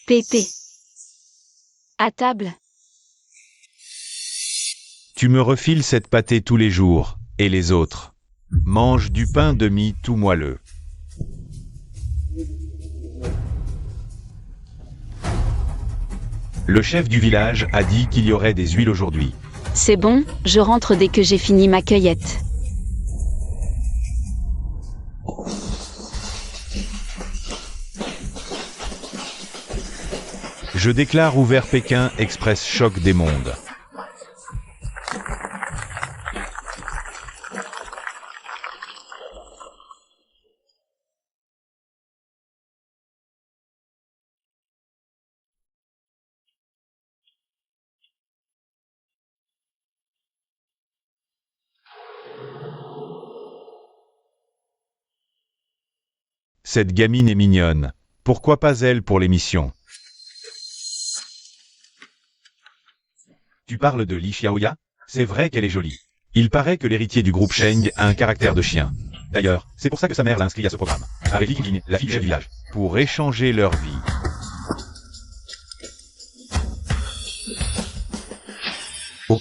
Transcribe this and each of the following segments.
Pépé. À table. Tu me refiles cette pâtée tous les jours, et les autres mangent du pain de mie tout moelleux. Le chef du village a dit qu'il y aurait des huiles aujourd'hui. C'est bon, je rentre dès que j'ai fini ma cueillette. Je déclare ouvert Pékin Express Choc des mondes. Cette gamine est mignonne. Pourquoi pas elle pour l'émission? Tu parles de Li Xiaoya? C'est vrai qu'elle est jolie. Il paraît que l'héritier du groupe Sheng a un caractère de chien. D'ailleurs, c'est pour ça que sa mère l'a inscrit à ce programme. Avec Li Qingling, la fille du chef du village. Pour échanger leur vie. Oh.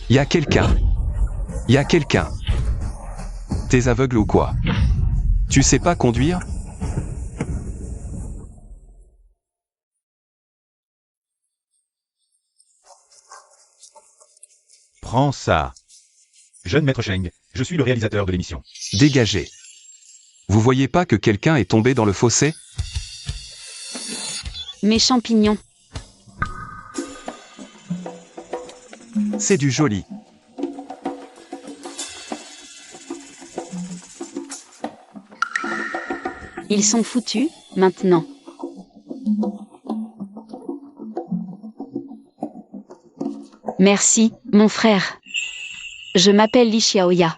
Y a quelqu'un. Y a quelqu'un. T'es aveugle ou quoi? Tu sais pas conduire? Prends ça. Jeune maître Sheng, je suis le réalisateur de l'émission. Dégagez. Vous voyez pas que quelqu'un est tombé dans le fossé? Mes champignons. C'est du joli. Ils sont foutus, maintenant. Merci, mon frère. Je m'appelle Li Xiaoya.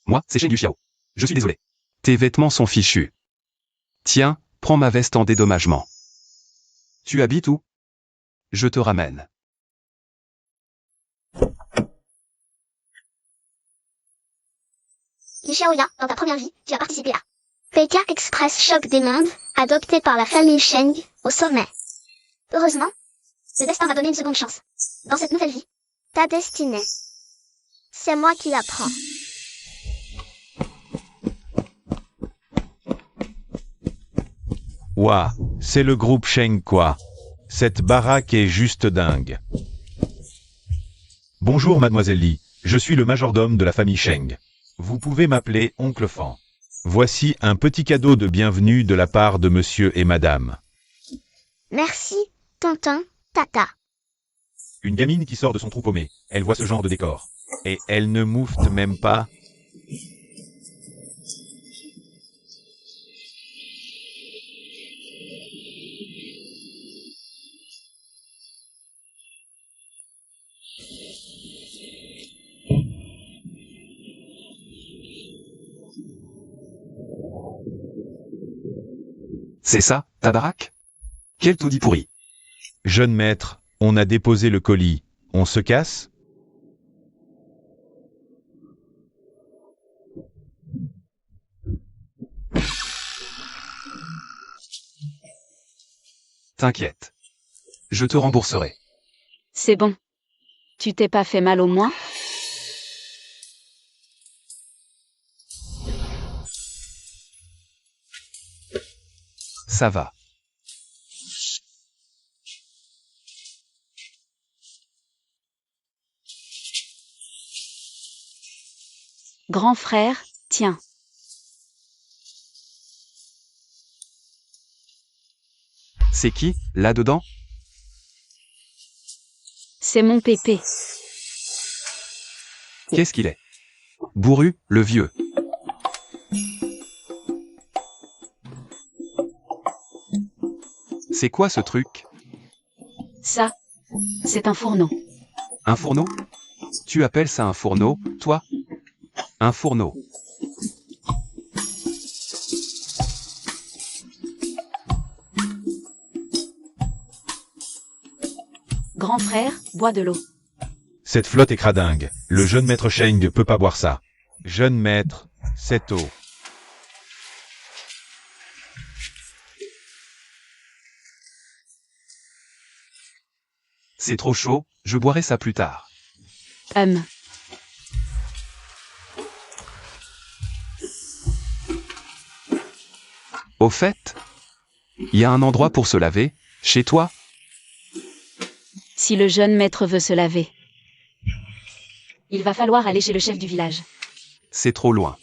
Moi, c'est Sheng Xiao. Je suis désolé. Tes vêtements sont fichus. Tiens, prends ma veste en dédommagement. Tu habites où? Je te ramène. Li Xiaoya, dans ta première vie, tu as participé à Pékin Express Choc des mondes, adopté par la famille Sheng, au sommet. Heureusement, le destin m'a donné une seconde chance. Dans cette nouvelle vie, ta destinée, c'est moi qui la prends. Ouah, c'est le groupe Sheng quoi. Cette baraque est juste dingue. Bonjour mademoiselle Li, je suis le majordome de la famille Sheng. Vous pouvez m'appeler Oncle Fan. Voici un petit cadeau de bienvenue de la part de monsieur et madame. Merci, tonton, tata. Une gamine qui sort de son trou paumé, elle voit ce genre de décor. Et elle ne moufte même pas. C'est ça, ta baraque? Quel taudis pourri. Jeune maître, on a déposé le colis. On se casse? T'inquiète. Je te rembourserai. C'est bon. Tu t'es pas fait mal au moins? Ça va. Grand frère, tiens. C'est qui, là-dedans? C'est mon pépé. Qu'est-ce qu'il est? Bourru, le vieux. C'est quoi ce truc? Ça, c'est un fourneau. Un fourneau? Tu appelles ça un fourneau, toi? Un fourneau. Grand frère, bois de l'eau. Cette flotte est cradingue. Le jeune maître Sheng peut pas boire ça. Jeune maître, cette eau. C'est trop chaud, je boirai ça plus tard. Au fait, y a un endroit pour se laver, chez toi? Si le jeune maître veut se laver, il va falloir aller chez le chef du village. C'est trop loin.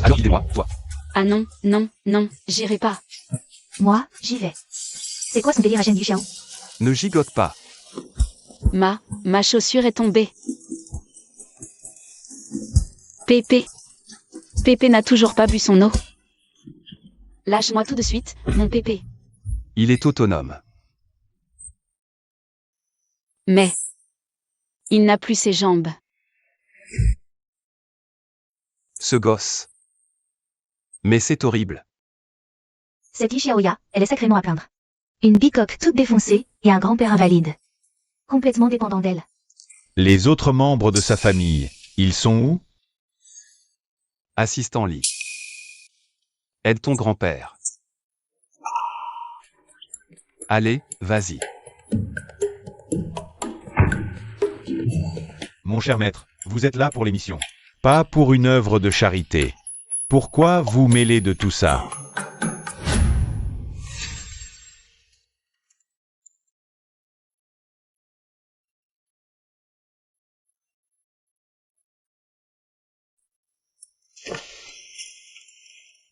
Alors guidez-moi, toi. Ah non, non, non, j'irai pas. Moi, j'y vais. C'est quoi son délire à Shen Yuxiao? Ne gigote pas. Ma chaussure est tombée. Pépé. Pépé n'a toujours pas bu son eau. Lâche-moi tout de suite, mon Pépé. Il est autonome. Mais il n'a plus ses jambes. Ce gosse. Mais c'est horrible. Cette Ishiaoya, elle est sacrément à plaindre. Une bicoque toute défoncée, et un grand-père invalide. Complètement dépendant d'elle. Les autres membres de sa famille, ils sont où? Assistant lit. Aide ton grand-père. Allez, vas-y. Mon cher maître, vous êtes là pour l'émission. Pas pour une œuvre de charité. Pourquoi vous mêlez de tout ça?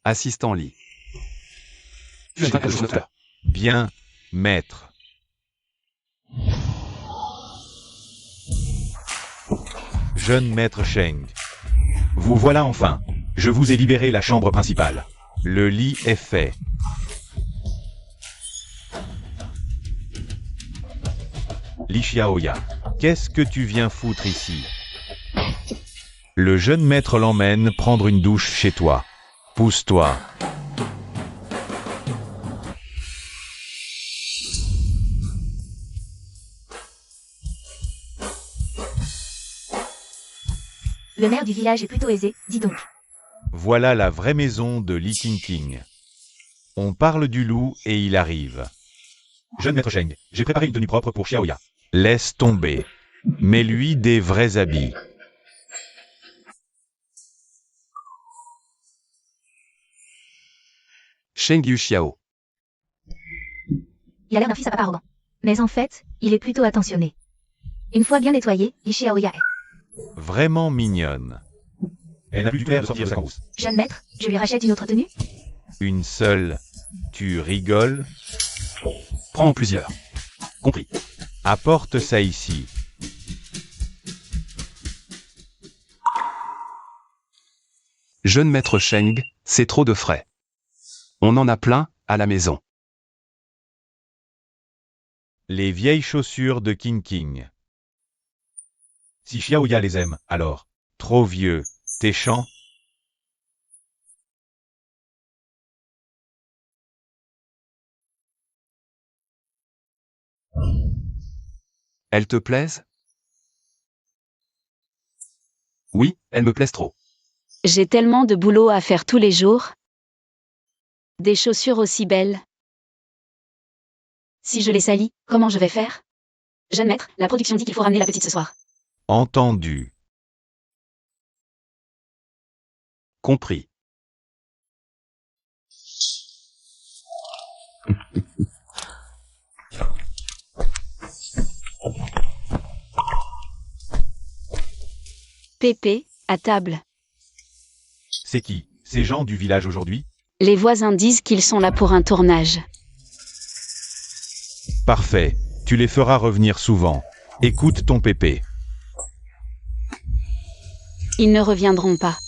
Assistant lit. Bien, maître. Jeune maître Sheng. Vous voilà enfin. Je vous ai libéré la chambre principale. Le lit est fait. Li Xiaoya, qu'est-ce que tu viens foutre ici? Le jeune maître l'emmène prendre une douche chez toi. Pousse-toi. Le maire du village est plutôt aisé, dis donc. Voilà la vraie maison de Li Qingqing. On parle du loup et il arrive. Jeune maître Sheng, j'ai préparé une tenue propre pour Xiaoya. Laisse tomber. Mets-lui des vrais habits. Sheng Yuxiao. Il a l'air d'un fils à papa arrogant. Mais en fait, il est plutôt attentionné. Une fois bien nettoyé, Ishiaoya est Vraiment mignonne. Elle n'a plus du tout l'air de sortir de sa cambrousse. jeune maître, je lui rachète une autre tenue? Une seule. Tu rigoles? Prends plusieurs. Compris. Apporte ça ici. Jeune maître Sheng, c'est trop de frais. On en a plein, à la maison. Les vieilles chaussures de Qingqing. Si Xiaoya les aime, alors. Trop vieux. T'es chiant? Elles te plaisent? Oui, elles me plaisent trop. J'ai tellement de boulot à faire tous les jours. Des chaussures aussi belles. Si je les salis, comment je vais faire? Jeune maître, la production dit qu'il faut ramener la petite ce soir. Entendu. Compris. Pépé, à table. C'est qui? Ces gens du village aujourd'hui? Les voisins disent qu'ils sont là pour un tournage. Parfait. Tu les feras revenir souvent. Écoute ton Pépé. Ils ne reviendront pas.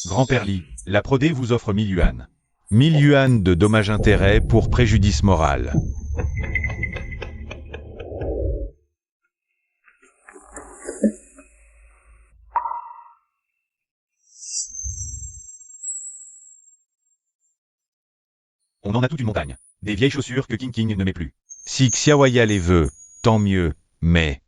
Grand-père Li, la Prodé vous offre 1000 yuan. 1000 yuan de dommages-intérêts pour préjudice moral. On en a toute une montagne. Des vieilles chaussures que King King ne met plus. Si Xiaoya les veut, tant mieux, mais...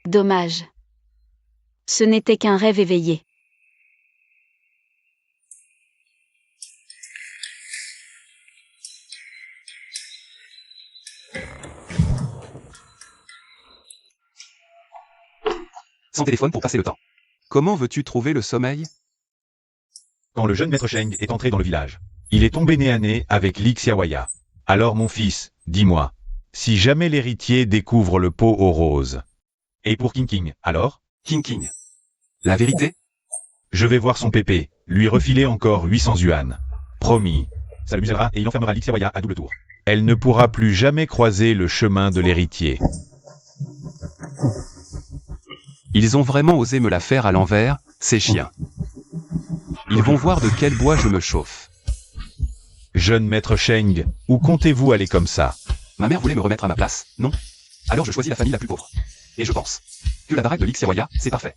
Dommage. Ce n'était qu'un rêve éveillé. Sans téléphone pour passer le temps. Comment veux-tu trouver le sommeil? Quand le jeune maître Sheng est entré dans le village, il est tombé nez à nez avec Li Xiaoya. Alors mon fils, dis-moi, si jamais l'héritier découvre le pot aux roses. Et pour King King, alors? King King. La vérité? Je vais voir son pépé, lui refiler encore 800 yuan. Promis. Ça le musellera et il enfermera Li Xiaoya à double tour. Elle ne pourra plus jamais croiser le chemin de l'héritier. Ils ont vraiment osé me la faire à l'envers, ces chiens. Ils vont voir de quel bois je me chauffe. Jeune maître Sheng, où comptez-vous aller comme ça? Ma mère voulait me remettre à ma place, non? Alors je choisis la famille la plus pauvre. Et je pense que la baraque de Li Xiaoya, c'est parfait.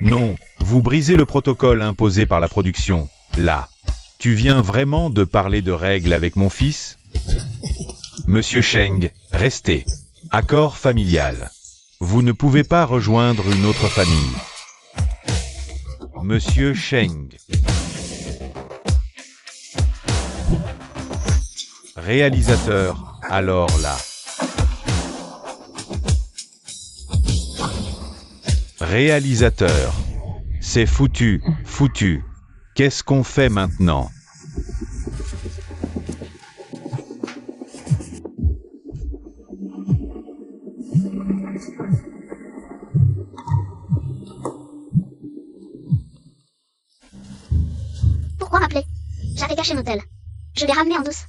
Non, vous brisez le protocole imposé par la production. Là, tu viens vraiment de parler de règles avec mon fils? Monsieur Sheng, restez. Accord familial. Vous ne pouvez pas rejoindre une autre famille. Monsieur Sheng. Réalisateur, alors là. Réalisateur. C'est foutu, foutu. Qu'est-ce qu'on fait maintenant? Pourquoi m'appeler? J'avais gâché mon tel. Je l'ai ramené en douce.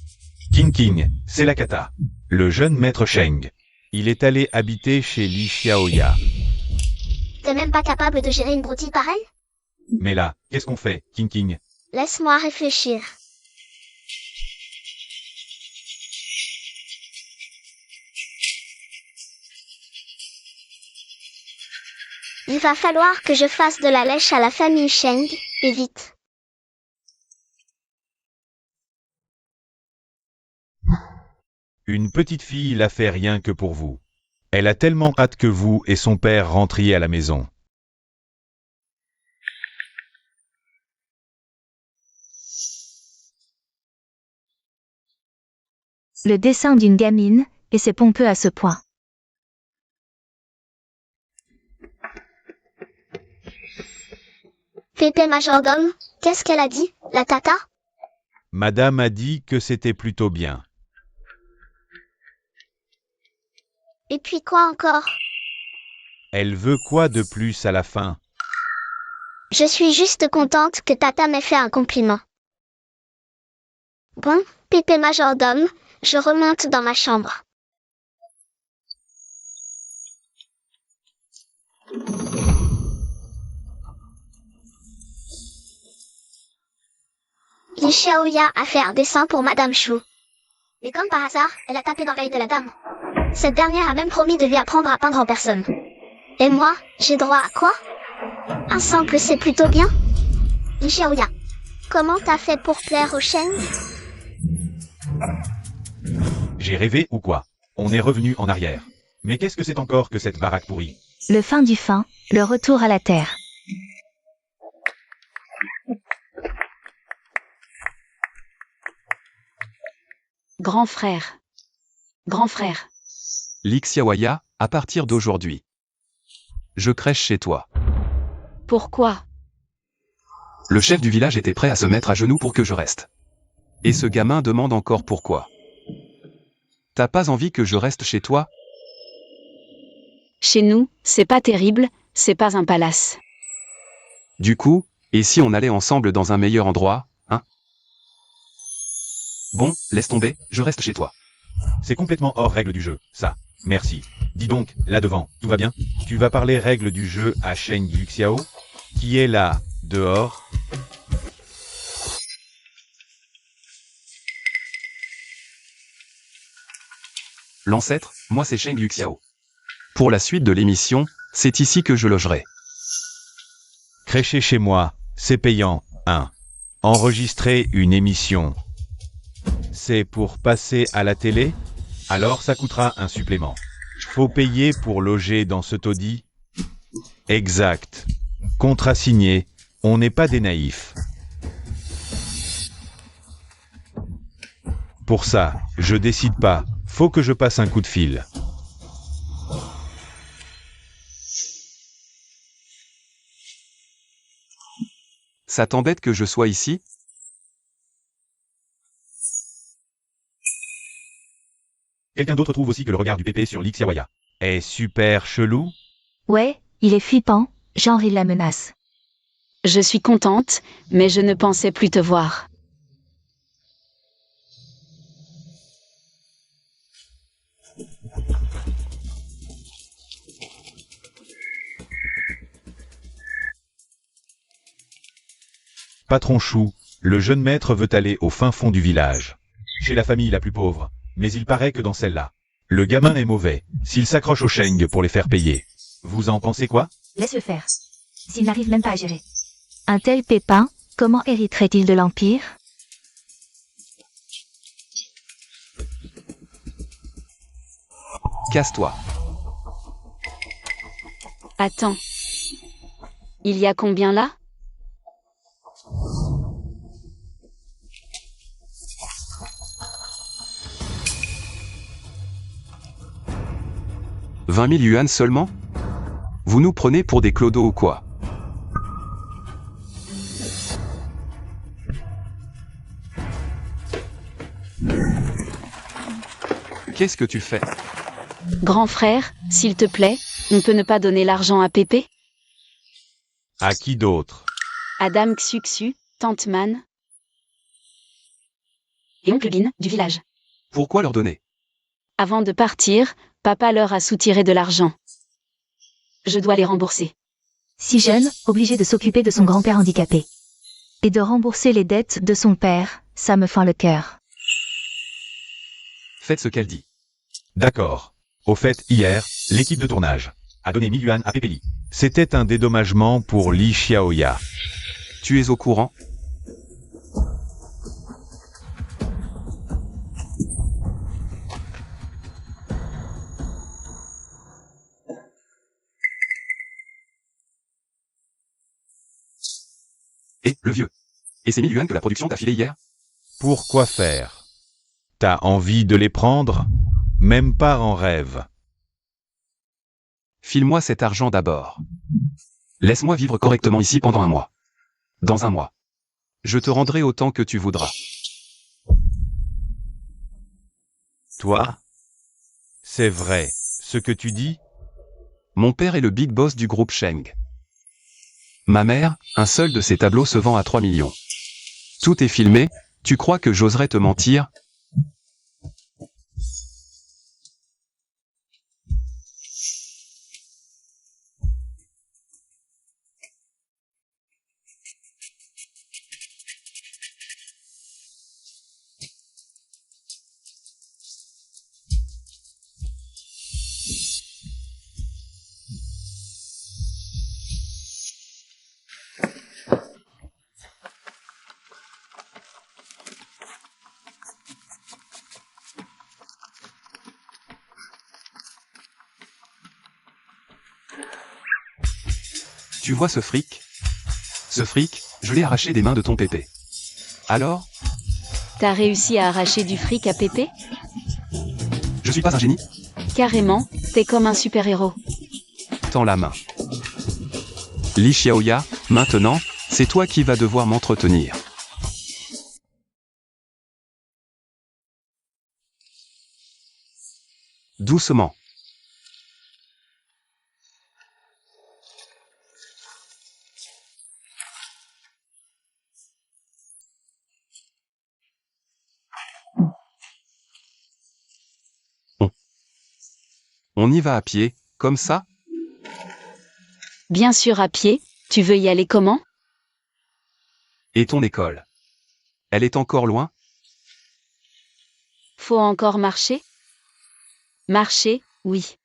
King King, c'est la cata. Le jeune maître Sheng. Il est allé habiter chez Li Xiaoya. T'es même pas capable de gérer une broutille pareille? Mais là, qu'est-ce qu'on fait, King King? Laisse-moi réfléchir. Il va falloir que je fasse de la lèche à la famille Sheng, et vite. Une petite fille l'a fait rien que pour vous. Elle a tellement hâte que vous et son père rentriez à la maison. Le dessin d'une gamine, et c'est pompeux à ce point. Pépé majordome, qu'est-ce qu'elle a dit, la tata? Madame a dit que c'était plutôt bien. Et puis quoi encore? Elle veut quoi de plus à la fin? Je suis juste contente que tata m'ait fait un compliment. Bon, Pépé majordome, je remonte dans ma chambre. Li Xiaoya a fait un dessin pour Madame Chou. Et comme par hasard, elle a tapé dans l'œil de la dame. Cette dernière a même promis de lui apprendre à peindre en personne. Et moi, j'ai droit à quoi? Un sample, c'est plutôt bien. Li Xiaoya, comment t'as fait pour plaire au Sheng? J'ai rêvé ou quoi? On est revenu en arrière. Mais qu'est-ce que c'est encore que cette baraque pourrie? Le fin du fin, le retour à la terre. Grand frère. Grand frère. Li Xiaoya, à partir d'aujourd'hui. Je crèche chez toi. Pourquoi? Le chef du village était prêt à se mettre à genoux pour que je reste. Et ce gamin demande encore pourquoi. T'as pas envie que je reste chez toi? Chez nous, c'est pas terrible, c'est pas un palace. Du coup, et si on allait ensemble dans un meilleur endroit, hein? Bon, laisse tomber, je reste chez toi. C'est complètement hors règle du jeu, ça. Merci. Dis donc, là devant, tout va bien? Tu vas parler règles du jeu à Sheng Yuxiao, qui est là, dehors? L'ancêtre, moi c'est Sheng Yuxiao. Pour la suite de l'émission, c'est ici que je logerai. Crêcher chez moi, c'est payant. 1. Enregistrer une émission. C'est pour passer à la télé? Alors ça coûtera un supplément. Faut payer pour loger dans ce taudis? Exact. Contrat signé, on n'est pas des naïfs. Pour ça, je décide pas, faut que je passe un coup de fil. Ça t'embête que je sois ici? Quelqu'un d'autre trouve aussi que le regard du pépé sur Lixiawaya est super chelou? Ouais, il est flippant, genre il la menace. Je suis contente, mais je ne pensais plus te voir. Patron Chou, le jeune maître veut aller au fin fond du village. Chez la famille la plus pauvre, mais il paraît que dans celle-là, le gamin est mauvais, s'il s'accroche au Sheng pour les faire payer. Vous en pensez quoi? Laisse-le faire. S'il n'arrive même pas à gérer. Un tel pépin, comment hériterait-il de l'Empire? Casse-toi. Attends. Il y a combien là? « 20 000 yuan seulement? Vous nous prenez pour des clodos ou quoi? Qu'est-ce que tu fais? Grand frère, s'il te plaît, on peut ne pas donner l'argent à Pépé? À qui d'autre? Adam Xuxu, Tante Man et Oncle Lin, du village. Pourquoi leur donner? Avant de partir, papa leur a soutiré de l'argent. Je dois les rembourser. Si jeune, obligé de s'occuper de son grand-père handicapé. Et de rembourser les dettes de son père, ça me fend le cœur. Faites ce qu'elle dit. D'accord. Au fait, hier, l'équipe de tournage a donné 1000 yuan à Pépé Li. C'était un dédommagement pour Li Xiaoya. Tu es au courant? Et le vieux. Et ces 1000 yuan que la production t'a filé hier? Pourquoi faire? T'as envie de les prendre? Même pas en rêve. File-moi cet argent d'abord. Laisse-moi vivre correctement ici pendant un mois. Dans un mois. Je te rendrai autant que tu voudras. Toi? C'est vrai, ce que tu dis? Mon père est le big boss du groupe Sheng. Ma mère, un seul de ses tableaux se vend à 3 millions. Tout est filmé, tu crois que j'oserais te mentir? Tu vois ce fric? Ce fric, je l'ai arraché des mains de ton pépé. Alors? T'as réussi à arracher du fric à Pépé? Je suis pas un génie? Carrément, t'es comme un super-héros. Tends la main. Li Xiaoya, maintenant, c'est toi qui vas devoir m'entretenir. Doucement. On y va à pied, comme ça? Bien sûr à pied, tu veux y aller comment? Et ton école? Elle est encore loin? Faut encore marcher? Marcher, oui.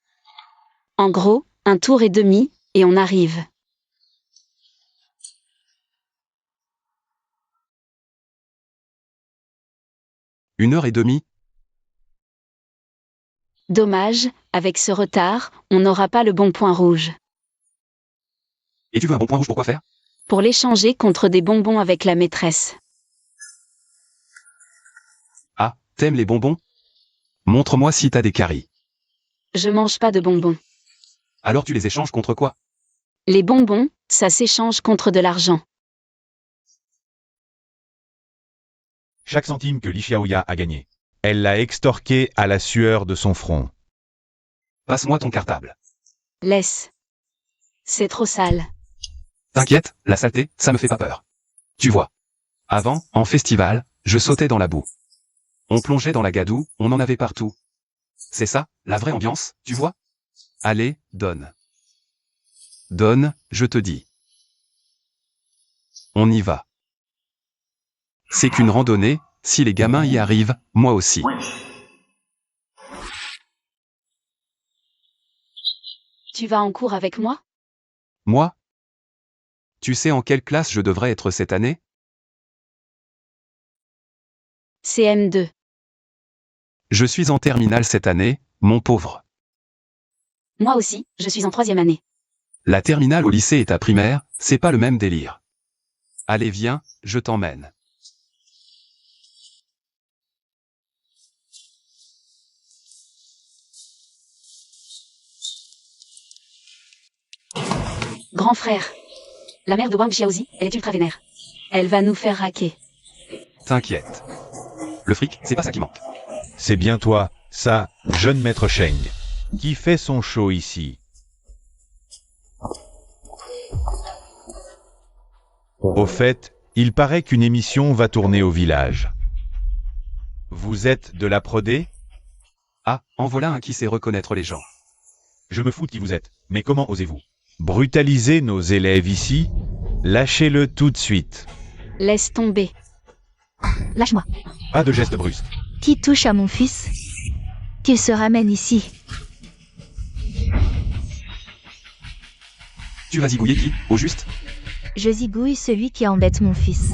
En gros, 1 tour et demi, et on arrive. Une heure et demie? Dommage, avec ce retard, on n'aura pas le bon point rouge. Et tu veux un bon point rouge pour quoi faire? Pour l'échanger contre des bonbons avec la maîtresse. Ah, t'aimes les bonbons? Montre-moi si t'as des caries. Je mange pas de bonbons. Alors tu les échanges contre quoi? Les bonbons, ça s'échange contre de l'argent. Chaque centime que Li Xiaoya a gagné, elle l'a extorqué à la sueur de son front. Passe-moi ton cartable. Laisse. C'est trop sale. T'inquiète, la saleté, ça me fait pas peur. Tu vois. Avant, en festival, je sautais dans la boue. On plongeait dans la gadoue, on en avait partout. C'est ça, la vraie ambiance, tu vois? Allez, donne. Donne, je te dis. On y va. C'est qu'une randonnée, si les gamins y arrivent, moi aussi. Tu vas en cours avec moi? Moi? Tu sais en quelle classe je devrais être cette année? CM2. Je suis en terminale cette année, mon pauvre. Moi aussi, je suis en 3e année. La terminale au lycée et ta primaire, c'est pas le même délire. Allez viens, je t'emmène. Grand frère. La mère de Wang Xiaozi, elle est ultra vénère. Elle va nous faire raquer. T'inquiète. Le fric, c'est pas ça qui manque. C'est bien toi, ça, jeune maître Sheng, qui fait son show ici. Au fait, il paraît qu'une émission va tourner au village. Vous êtes de la prodé? Ah, en voilà un qui sait reconnaître les gens. Je me fous de qui vous êtes, mais comment osez-vous brutaliser nos élèves ici? Lâchez-le tout de suite. Laisse tomber. Lâche-moi. Pas de geste brusque. Qui touche à mon fils? Qu'il se ramène ici. Tu vas zigouiller qui, au juste? Je zigouille celui qui embête mon fils.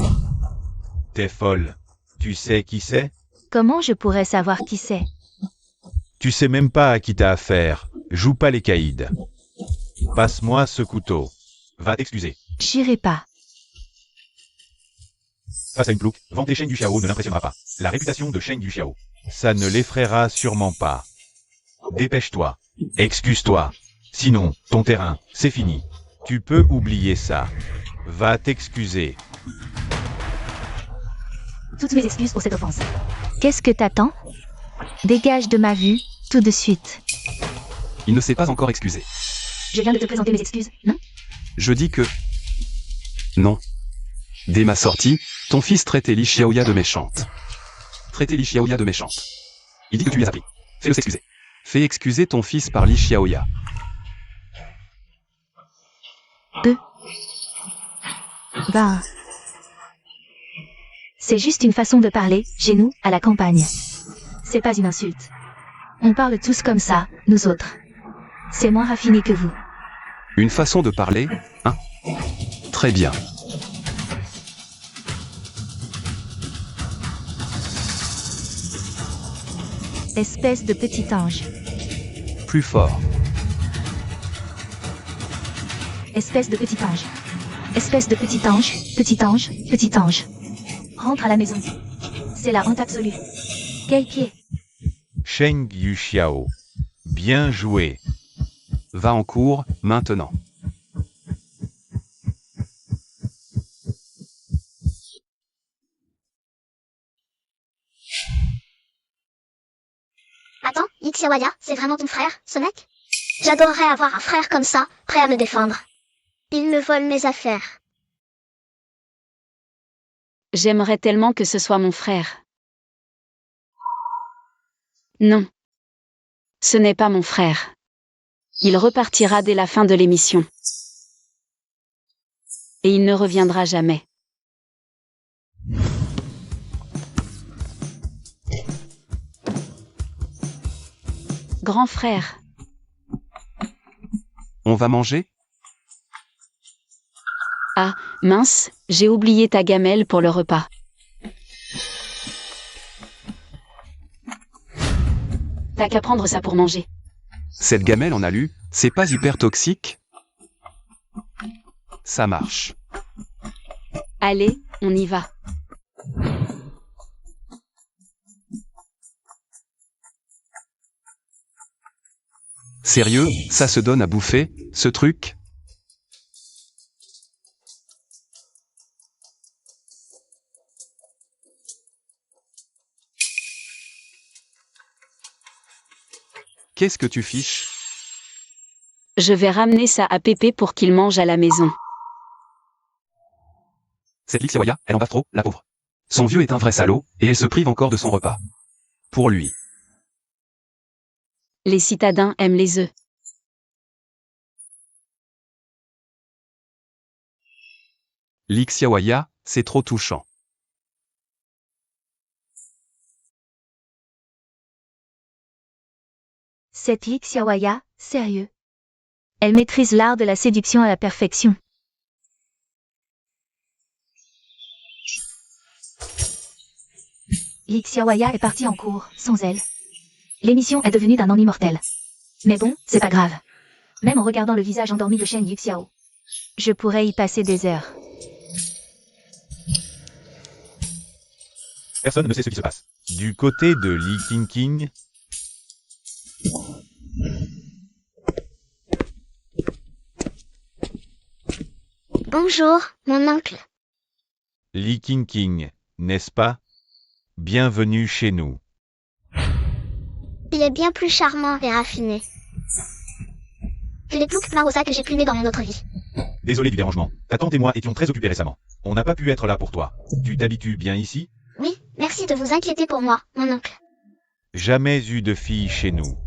T'es folle. Tu sais qui c'est? Comment je pourrais savoir qui c'est? Tu sais même pas à qui t'as affaire. Joue pas les caïds. Passe-moi ce couteau. Va t'excuser. J'irai pas. Face à une plouc, vanter Sheng Yuxiao ne l'impressionnera pas. La réputation de Sheng Yuxiao, ça ne l'effraiera sûrement pas. Dépêche-toi. Excuse-toi. Sinon, ton terrain, c'est fini. Tu peux oublier ça. Va t'excuser. Toutes mes excuses pour cette offense. Qu'est-ce que t'attends? Dégage de ma vue, tout de suite. Il ne s'est pas encore excusé. Je viens de te présenter mes excuses, non? Je dis que... Non. Dès ma sortie, ton fils traitait Li Xiaoya de méchante. Traiter Li Xiaoya de méchante. Il dit que tu lui as appris. Fais-le s'excuser. Fais excuser ton fils par Li Xiaoya. Ben... C'est juste une façon de parler, chez nous, à la campagne. C'est pas une insulte. On parle tous comme ça, nous autres. C'est moins raffiné que vous. Une façon de parler, hein? Très bien. Espèce de petit ange. Plus fort. Espèce de petit ange. Espèce de petit ange, petit ange, petit ange. Rentre à la maison. C'est la honte absolue. Quel pied? Sheng Yuxiao. Bien joué. Va en cours, maintenant. Attends, Xiaoya, c'est vraiment ton frère, ce mec? J'adorerais avoir un frère comme ça, prêt à me défendre. Il me vole mes affaires. J'aimerais tellement que ce soit mon frère. Non. Ce n'est pas mon frère. Il repartira dès la fin de l'émission. Et il ne reviendra jamais. Grand frère. On va manger? Ah, mince, j'ai oublié ta gamelle pour le repas. T'as qu'à prendre ça pour manger. Cette gamelle en alu, c'est pas hyper toxique? Ça marche. Allez, on y va. Sérieux, ça se donne à bouffer, ce truc? Qu'est-ce que tu fiches? Je vais ramener ça à Pépé pour qu'il mange à la maison. Cette Lixiawaya, elle en bave trop, la pauvre. Son vieux est un vrai salaud, et elle se prive encore de son repas. Pour lui. Les citadins aiment les œufs. Lixiawaya, c'est trop touchant. Cette Lixiawaya, sérieux. Elle maîtrise l'art de la séduction à la perfection. Lixiawaya est partie en cours, sans elle. L'émission est devenue d'un ennui mortel. Mais bon, c'est pas grave. Même en regardant le visage endormi de Shen Yuxiao, je pourrais y passer des heures. Personne ne sait ce qui se passe. Du côté de Li Qingqing, Bonjour, mon oncle. Li Qingqing, n'est-ce pas? Bienvenue chez nous. Il est bien plus charmant et raffiné que les ploucs Marosa que j'ai plumés dans mon autre vie. Désolé du dérangement. Ta tante et moi étions très occupés récemment. On n'a pas pu être là pour toi. Tu t'habitues bien ici? Oui, merci de vous inquiéter pour moi, mon oncle. Jamais eu de fille chez nous.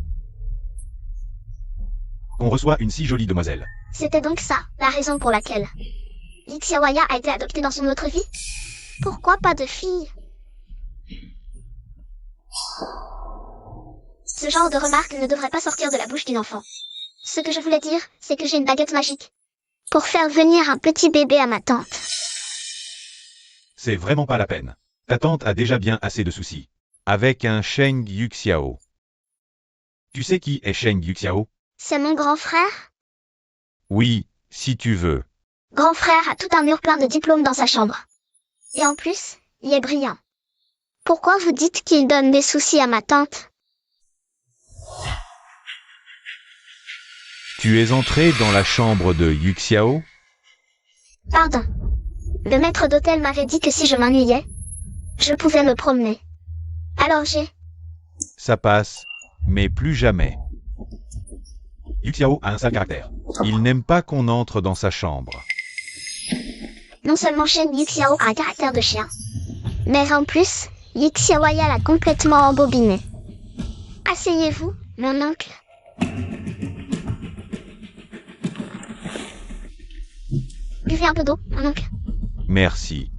On reçoit une si jolie demoiselle. C'était donc ça, la raison pour laquelle Lixiawaya a été adoptée dans son autre vie? Pourquoi pas de fille? Ce genre de remarque ne devrait pas sortir de la bouche d'une enfant. Ce que je voulais dire, c'est que j'ai une baguette magique pour faire venir un petit bébé à ma tante. C'est vraiment pas la peine. Ta tante a déjà bien assez de soucis. Avec un Sheng Yuxiao. Tu sais qui est Sheng Yuxiao? C'est mon grand frère? Oui, si tu veux. Grand frère a tout un mur plein de diplômes dans sa chambre. Et en plus, il est brillant. Pourquoi vous dites qu'il donne des soucis à ma tante? Tu es entré dans la chambre de Yuxiao? Pardon. Le maître d'hôtel m'avait dit que si je m'ennuyais, je pouvais me promener. Alors Ça passe, mais plus jamais. Yuxiao a un sale caractère. Il n'aime pas qu'on entre dans sa chambre. Non seulement Shen Yuxiao a un caractère de chien, mais en plus, Lixiawaya l'a complètement embobiné. Asseyez-vous, mon oncle. Buvez un peu d'eau, mon oncle. Merci.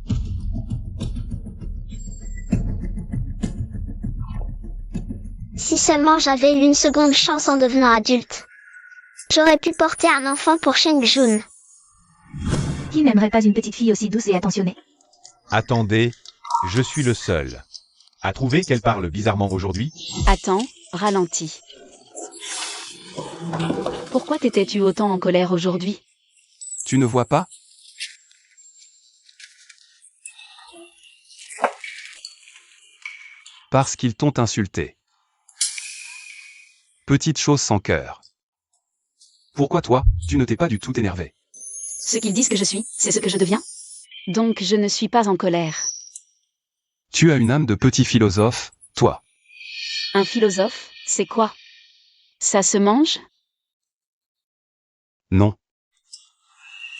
Si seulement j'avais eu une seconde chance en devenant adulte, j'aurais pu porter un enfant pour Sheng Jun. Qui n'aimerait pas une petite fille aussi douce et attentionnée? Attendez, je suis le seul. À trouver qu'elle parle bizarrement aujourd'hui? Attends, ralentis. Pourquoi t'étais-tu autant en colère aujourd'hui? Tu ne vois pas? Parce qu'ils t'ont insulté. Petite chose sans cœur. Pourquoi toi, tu ne t'es pas du tout énervé? Ce qu'ils disent que je suis, c'est ce que je deviens? Donc je ne suis pas en colère. Tu as une âme de petit philosophe, toi. Un philosophe, c'est quoi? Ça se mange? Non.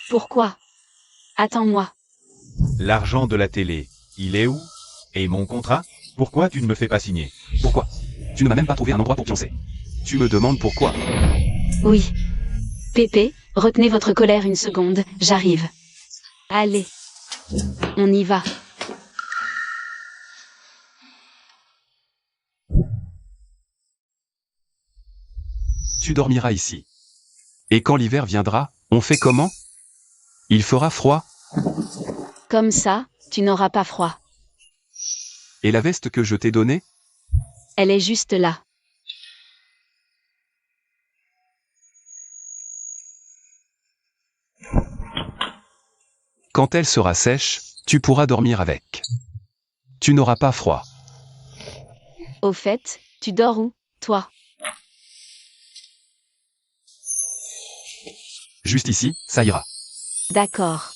Pourquoi? Attends-moi. L'argent de la télé, il est où? Et mon contrat? Pourquoi tu ne me fais pas signer? Pourquoi? Tu ne m'as même pas trouvé un endroit pour pioncer. Tu me demandes pourquoi? Oui. Pépé, retenez votre colère une seconde, j'arrive. Allez. On y va. Tu dormiras ici. Et quand l'hiver viendra, on fait comment? Il fera froid. Comme ça, tu n'auras pas froid. Et la veste que je t'ai donnée? Elle est juste là. Quand elle sera sèche, tu pourras dormir avec. Tu n'auras pas froid. Au fait, tu dors où, toi? Juste ici, ça ira. D'accord.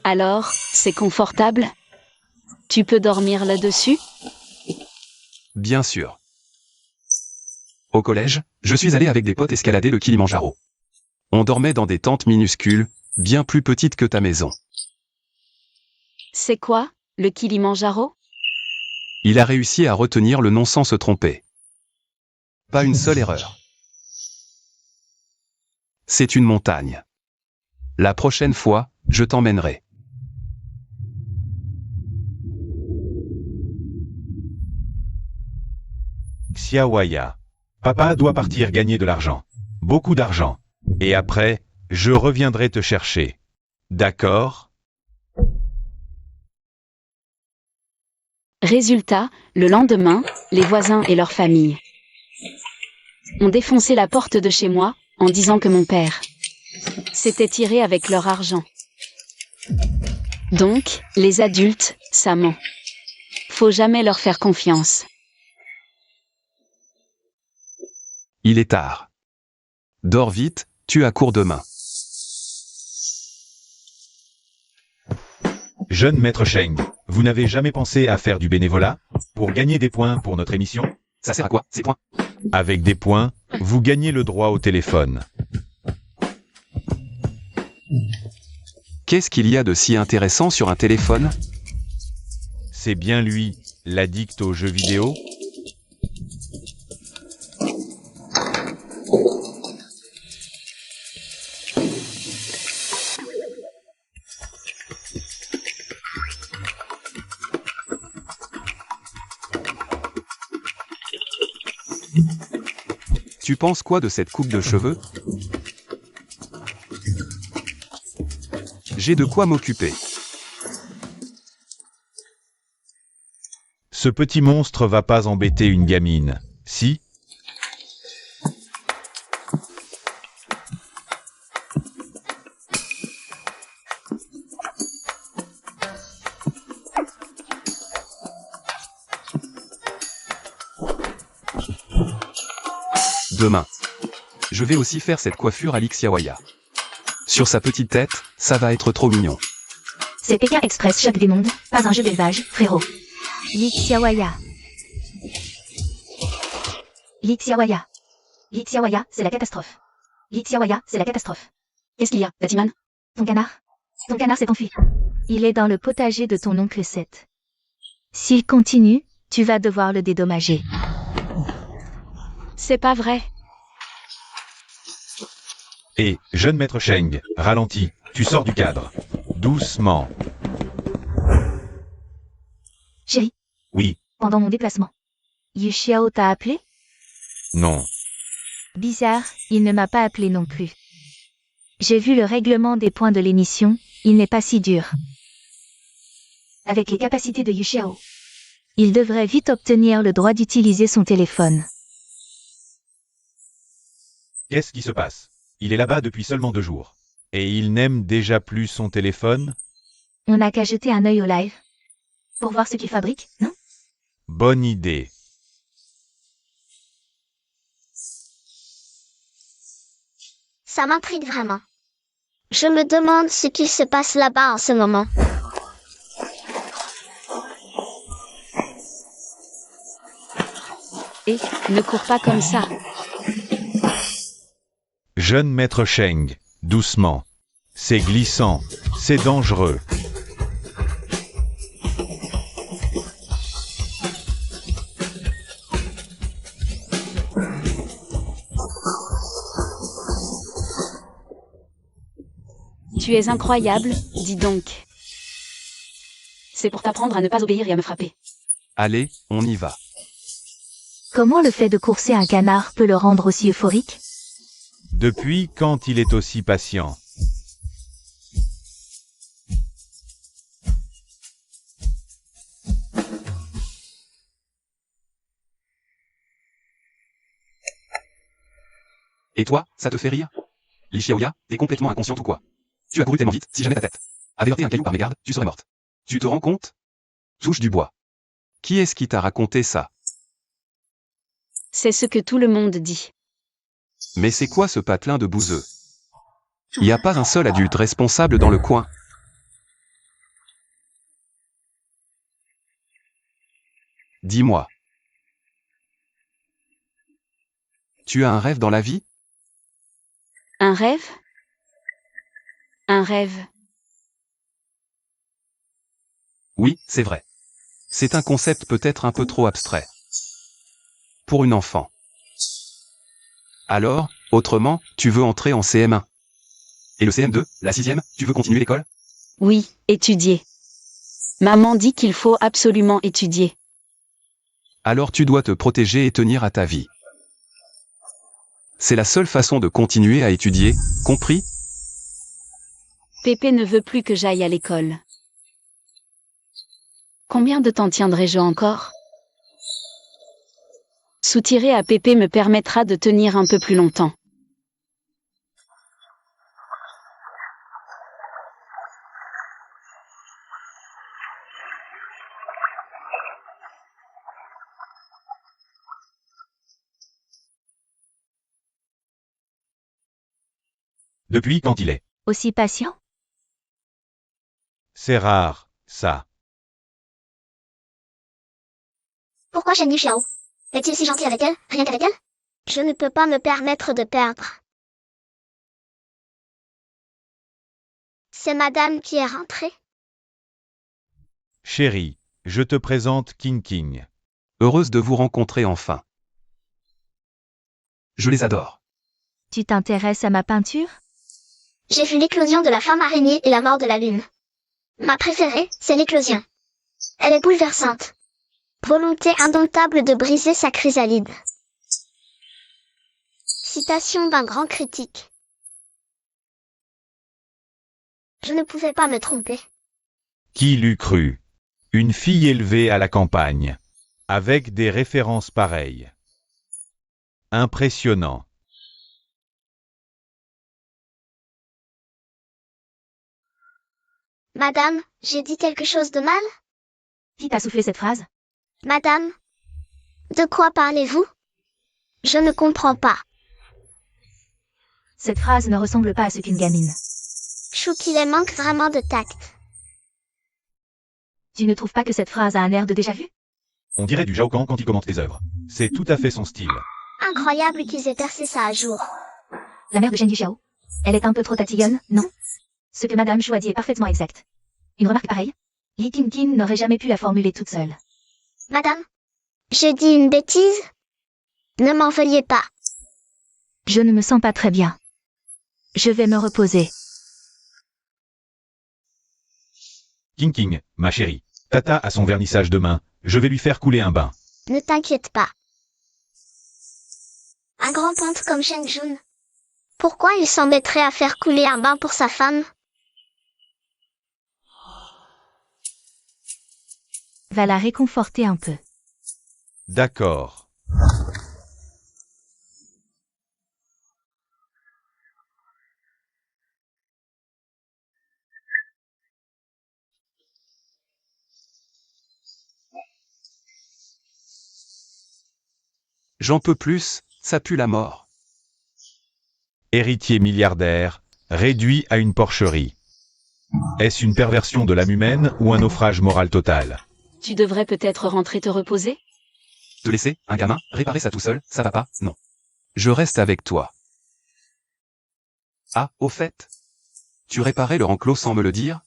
Alors, c'est confortable? Tu peux dormir là-dessus? Bien sûr. Au collège, je suis allé avec des potes escalader le Kilimandjaro. On dormait dans des tentes minuscules, bien plus petites que ta maison. C'est quoi, le Kilimandjaro? Il a réussi à retenir le nom sans se tromper. Pas une seule erreur. C'est une montagne. La prochaine fois, je t'emmènerai. Xiaoya. Papa doit partir gagner de l'argent. Beaucoup d'argent. Et après, je reviendrai te chercher. D'accord? Résultat, le lendemain, les voisins et leur famille ont défoncé la porte de chez moi, en disant que mon père s'était tiré avec leur argent. Donc, les adultes, ça ment. Faut jamais leur faire confiance. Il est tard. Dors vite, tu as cours demain. Jeune maître Sheng, vous n'avez jamais pensé à faire du bénévolat pour gagner des points pour notre émission? Ça sert à quoi, ces points? Avec des points, vous gagnez le droit au téléphone. Qu'est-ce qu'il y a de si intéressant sur un téléphone? C'est bien lui, l'addict aux jeux vidéo? Tu penses quoi de cette coupe de cheveux? J'ai de quoi m'occuper. Ce petit monstre va pas embêter une gamine, si? Demain. Je vais aussi faire cette coiffure à Xiaoya. Sur sa petite tête, ça va être trop mignon. C'est Pékin Express choc des mondes, pas un jeu d'élevage, frérot. Xiaoya. Xiaoya. Xiaoya, c'est la catastrophe. Xiaoya, c'est la catastrophe. Qu'est-ce qu'il y a, Batiman? Ton canard? Ton canard s'est enfui. Il est dans le potager de ton oncle Seth. S'il continue, tu vas devoir le dédommager. C'est pas vrai. Et, jeune maître Sheng, ralentis, tu sors du cadre. Doucement. Chérie, Oui, pendant mon déplacement, Yu Xiao t'a appelé? non. Bizarre, il ne m'a pas appelé non plus. J'ai vu le règlement des points de l'émission, il n'est pas si dur. Avec les capacités de Yu Xiao, il devrait vite obtenir le droit d'utiliser son téléphone. Qu'est-ce qui se passe? Il est là-bas depuis seulement 2 jours. Et il n'aime déjà plus son téléphone? On n'a qu'à jeter un œil au live. Pour voir ce qu'il fabrique, non? Bonne idée. Ça m'intrigue vraiment. Je me demande ce qui se passe là-bas en ce moment. Et, ne cours pas comme ça. Jeune maître Sheng, doucement. C'est glissant, c'est dangereux. Tu es incroyable, dis donc. C'est pour t'apprendre à ne pas obéir et à me frapper. Allez, on y va. Comment le fait de courser un canard peut le rendre aussi euphorique? Depuis quand il est aussi patient? Et toi, ça te fait rire? Li Xiaoya, t'es complètement inconsciente ou quoi? Tu as couru tellement vite, si jamais ta tête avait heurté un caillou par mégarde, tu serais morte. Tu te rends compte? Touche du bois. Qui est-ce qui t'a raconté ça? C'est ce que tout le monde dit. Mais c'est quoi ce patelin de bouseux? Y a pas un seul adulte responsable dans le coin. Dis-moi. Tu as un rêve dans la vie? Un rêve? Un rêve. Oui, c'est vrai. C'est un concept peut-être un peu trop abstrait. Pour une enfant. Alors, autrement, tu veux entrer en CM1. Et le CM2, la 6e, tu veux continuer l'école? Oui, étudier. Maman dit qu'il faut absolument étudier. Alors tu dois te protéger et tenir à ta vie. C'est la seule façon de continuer à étudier, compris? Pépé ne veut plus que j'aille à l'école. Combien de temps tiendrai-je encore? Soutirer à Pépé me permettra de tenir un peu plus longtemps. Depuis quand il est? Aussi patient? C'est rare, ça. Pourquoi Shen Yuxiao? Est-il si gentil avec elle, rien qu'avec elle? Je ne peux pas me permettre de perdre. C'est madame qui est rentrée. Chérie, je te présente King King. Heureuse de vous rencontrer enfin. Je les adore. Tu t'intéresses à ma peinture? J'ai vu l'éclosion de la femme araignée et la mort de la lune. Ma préférée, c'est l'éclosion. Elle est bouleversante. Volonté indomptable de briser sa chrysalide. Citation d'un grand critique. Je ne pouvais pas me tromper. Qui l'eût cru? Une fille élevée à la campagne. Avec des références pareilles. Impressionnant. Madame, j'ai dit quelque chose de mal? Qui t'a soufflé cette phrase? Madame? De quoi parlez-vous? Je ne comprends pas. Cette phrase ne ressemble pas à ce qu'une gamine. Chou qu'il les manque vraiment de tact. Tu ne trouves pas que cette phrase a un air de déjà-vu? On dirait du Zhao Kang quand il commente tes œuvres. C'est tout à fait son style. Incroyable qu'ils aient percé ça à jour. La mère de Shen Yuxiao. Elle est un peu trop tatillonne, non? Ce que Madame Chou a dit est parfaitement exact. Une remarque pareille? Li King n'aurait jamais pu la formuler toute seule. Madame? J'ai dit une bêtise? Ne m'en veuillez pas. Je ne me sens pas très bien. Je vais me reposer. King King, ma chérie. Tata a son vernissage demain. Je vais lui faire couler un bain. Ne t'inquiète pas. Un grand peintre comme Shen Jun. Pourquoi il s'en mettrait à faire couler un bain pour sa femme? Va la réconforter un peu. D'accord. J'en peux plus, ça pue la mort. Héritier milliardaire, réduit à une porcherie. Est-ce une perversion de l'âme humaine ou un naufrage moral total? Tu devrais peut-être rentrer te reposer? Te laisser, un gamin, réparer ça tout seul, ça va pas, non. Je reste avec toi. Ah, au fait. Tu réparais le enclos sans me le dire?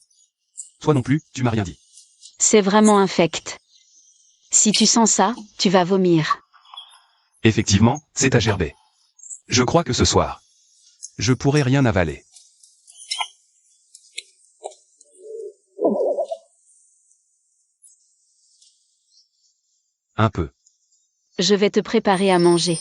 Toi non plus, tu m'as rien dit. C'est vraiment infect. Si tu sens ça, tu vas vomir. Effectivement, c'est à gerber. Je crois que ce soir, je pourrai rien avaler. Un peu. Je vais te préparer à manger.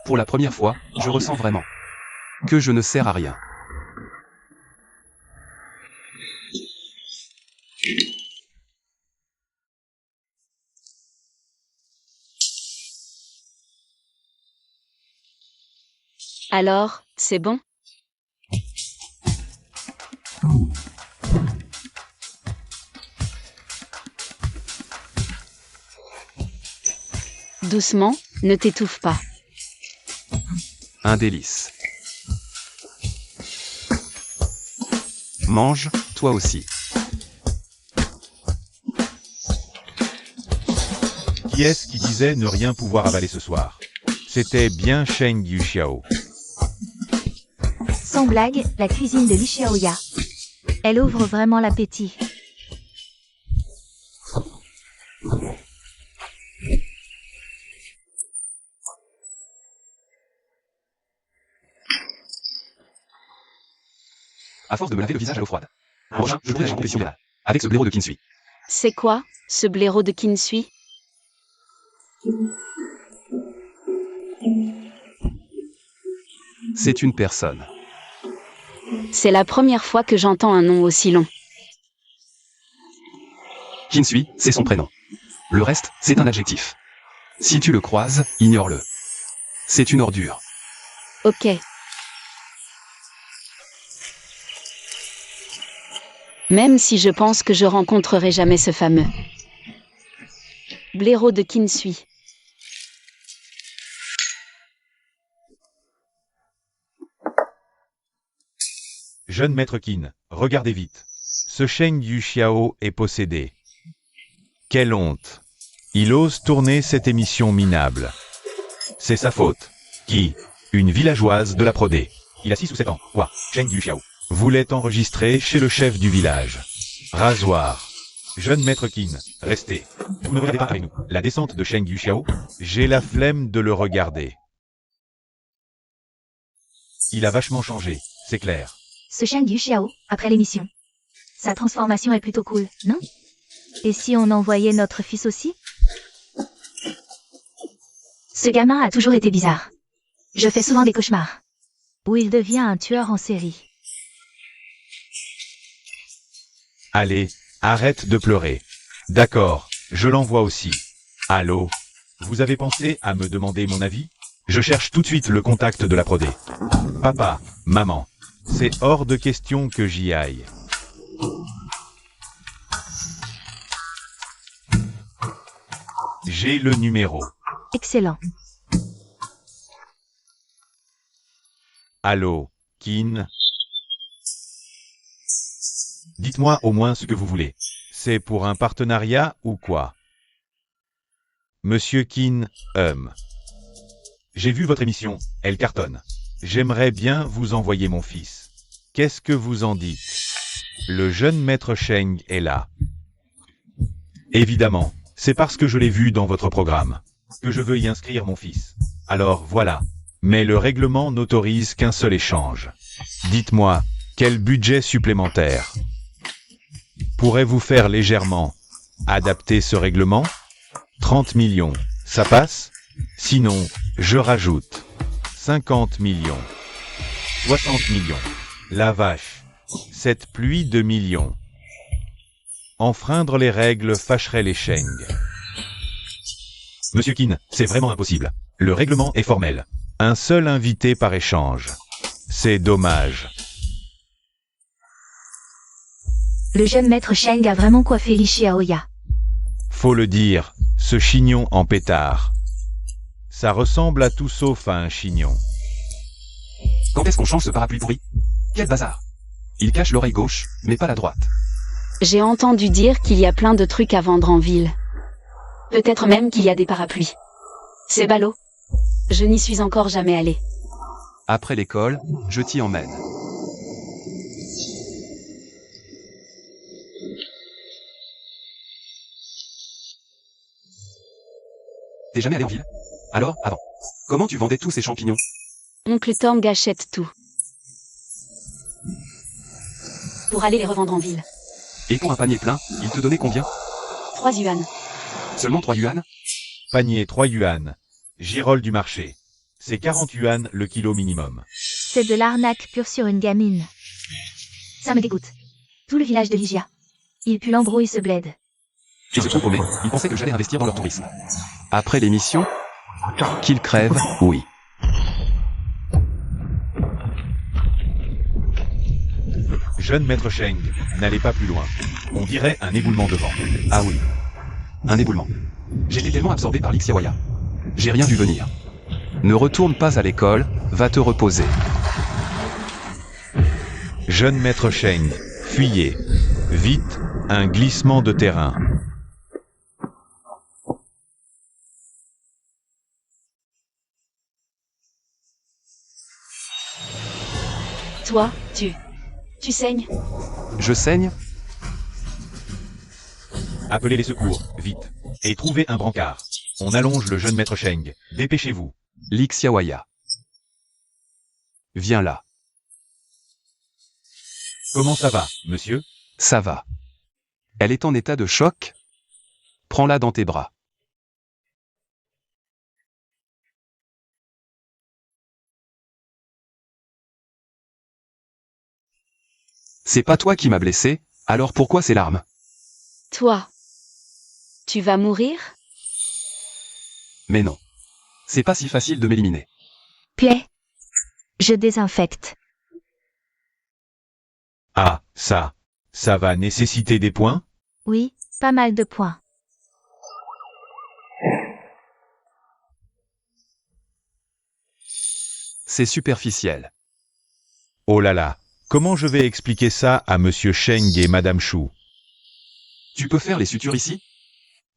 Pour la première fois, je ressens vraiment que je ne sers à rien. Alors, c'est bon? Doucement, ne t'étouffe pas. Un délice. Mange, toi aussi. Qui est-ce qui disait ne rien pouvoir avaler ce soir? C'était bien Sheng Yuxiao. Sans blague, la cuisine de Li Xiaoya. Elle ouvre vraiment l'appétit. À force de me laver le visage à l'eau froide. Prochain, je voudrais une confession vénale. Avec ce blaireau de Kinsui. C'est quoi, ce blaireau de Kinsui? C'est une personne. C'est la première fois que j'entends un nom aussi long. Kinsui, c'est son prénom. Le reste, c'est un adjectif. Si tu le croises, ignore-le. C'est une ordure. Ok. Même si je pense que je rencontrerai jamais ce fameux blaireau de Kinsui. Jeune maître Qin, regardez vite. Ce Sheng Yuxiao est possédé. Quelle honte. Il ose tourner cette émission minable. C'est sa faute. Qui? Une villageoise de la Prodé. Il a 6 ou 7 ans. Quoi? Sheng Yuxiao voulait enregistrer chez le chef du village. Rasoir. Jeune maître Qin, restez. Vous ne regardez pas avec nous. La descente de Sheng Yuxiao, j'ai la flemme de le regarder. Il a vachement changé, c'est clair. Ce Sheng Yuxiao, après l'émission. Sa transformation est plutôt cool, non? Et si on envoyait notre fils aussi? Ce gamin a toujours été bizarre. Je fais souvent des cauchemars. Où il devient un tueur en série. Allez, arrête de pleurer. D'accord, je l'envoie aussi. Allô? Vous avez pensé à me demander mon avis? Je cherche tout de suite le contact de la Prodé. Papa, maman, c'est hors de question que j'y aille. J'ai le numéro. Excellent. Allô, Qin? Dites-moi au moins ce que vous voulez. C'est pour un partenariat ou quoi? Monsieur Qin, j'ai vu votre émission, elle cartonne. J'aimerais bien vous envoyer mon fils. Qu'est-ce que vous en dites? Le jeune maître Sheng est là. Évidemment, c'est parce que je l'ai vu dans votre programme que je veux y inscrire mon fils. Alors voilà. Mais le règlement n'autorise qu'un seul échange. Dites-moi, quel budget supplémentaire pourrait-vous faire légèrement adapter ce règlement? 30 millions, ça passe? Sinon, je rajoute 50 millions. 60 millions. La vache. Cette pluie de millions. Enfreindre les règles fâcherait les Sheng. Monsieur Qin, c'est vraiment impossible. Le règlement est formel. Un seul invité par échange. C'est dommage. Le jeune maître Sheng a vraiment coiffé Li Xiaoya. Faut le dire, ce chignon en pétard. Ça ressemble à tout sauf à un chignon. Quand est-ce qu'on change ce parapluie pourri? Quel bazar. Il cache l'oreille gauche, mais pas la droite. J'ai entendu dire qu'il y a plein de trucs à vendre en ville. Peut-être même qu'il y a des parapluies. C'est ballot. Je n'y suis encore jamais allée. Après l'école, je t'y emmène. T'es jamais allé en ville? Alors, avant. Comment tu vendais tous ces champignons? Oncle Tom gâchette tout. pour aller les revendre en ville. Et pour un panier plein, il te donnait combien? 3 yuan. Seulement 3 yuan? Panier 3 yuan. Girole du marché. C'est 40 yuan le kilo minimum. C'est de l'arnaque pure sur une gamine. Ça me dégoûte. Tout le village de Ligia. Il pue l'embrouille ce bled. Ils se sont paumés. Ils pensaient que j'allais investir dans leur tourisme. Après l'émission, qu'ils crèvent, oui. Jeune maître Sheng, n'allez pas plus loin. On dirait un éboulement de vent. Ah oui. Un éboulement. J'étais tellement absorbé par l'Ixiawaya. J'ai rien vu venir. Ne retourne pas à l'école, va te reposer. Jeune maître Sheng, fuyez. Vite, un glissement de terrain. Toi, tu saignes? Je saigne? Appelez les secours, vite. Et trouvez un brancard. On allonge le jeune maître Sheng. Dépêchez-vous. L'Ixiawaya. Viens là. Comment ça va, monsieur? Ça va. Elle est en état de choc? Prends-la dans tes bras. C'est pas toi qui m'as blessé, alors pourquoi ces larmes? Toi, tu vas mourir? Mais non. C'est pas si facile de m'éliminer. Puis, je désinfecte. Ah, ça va nécessiter des points? Oui, pas mal de points. C'est superficiel. Oh là là, comment je vais expliquer ça à monsieur Sheng et madame Shu? Tu peux faire les sutures ici?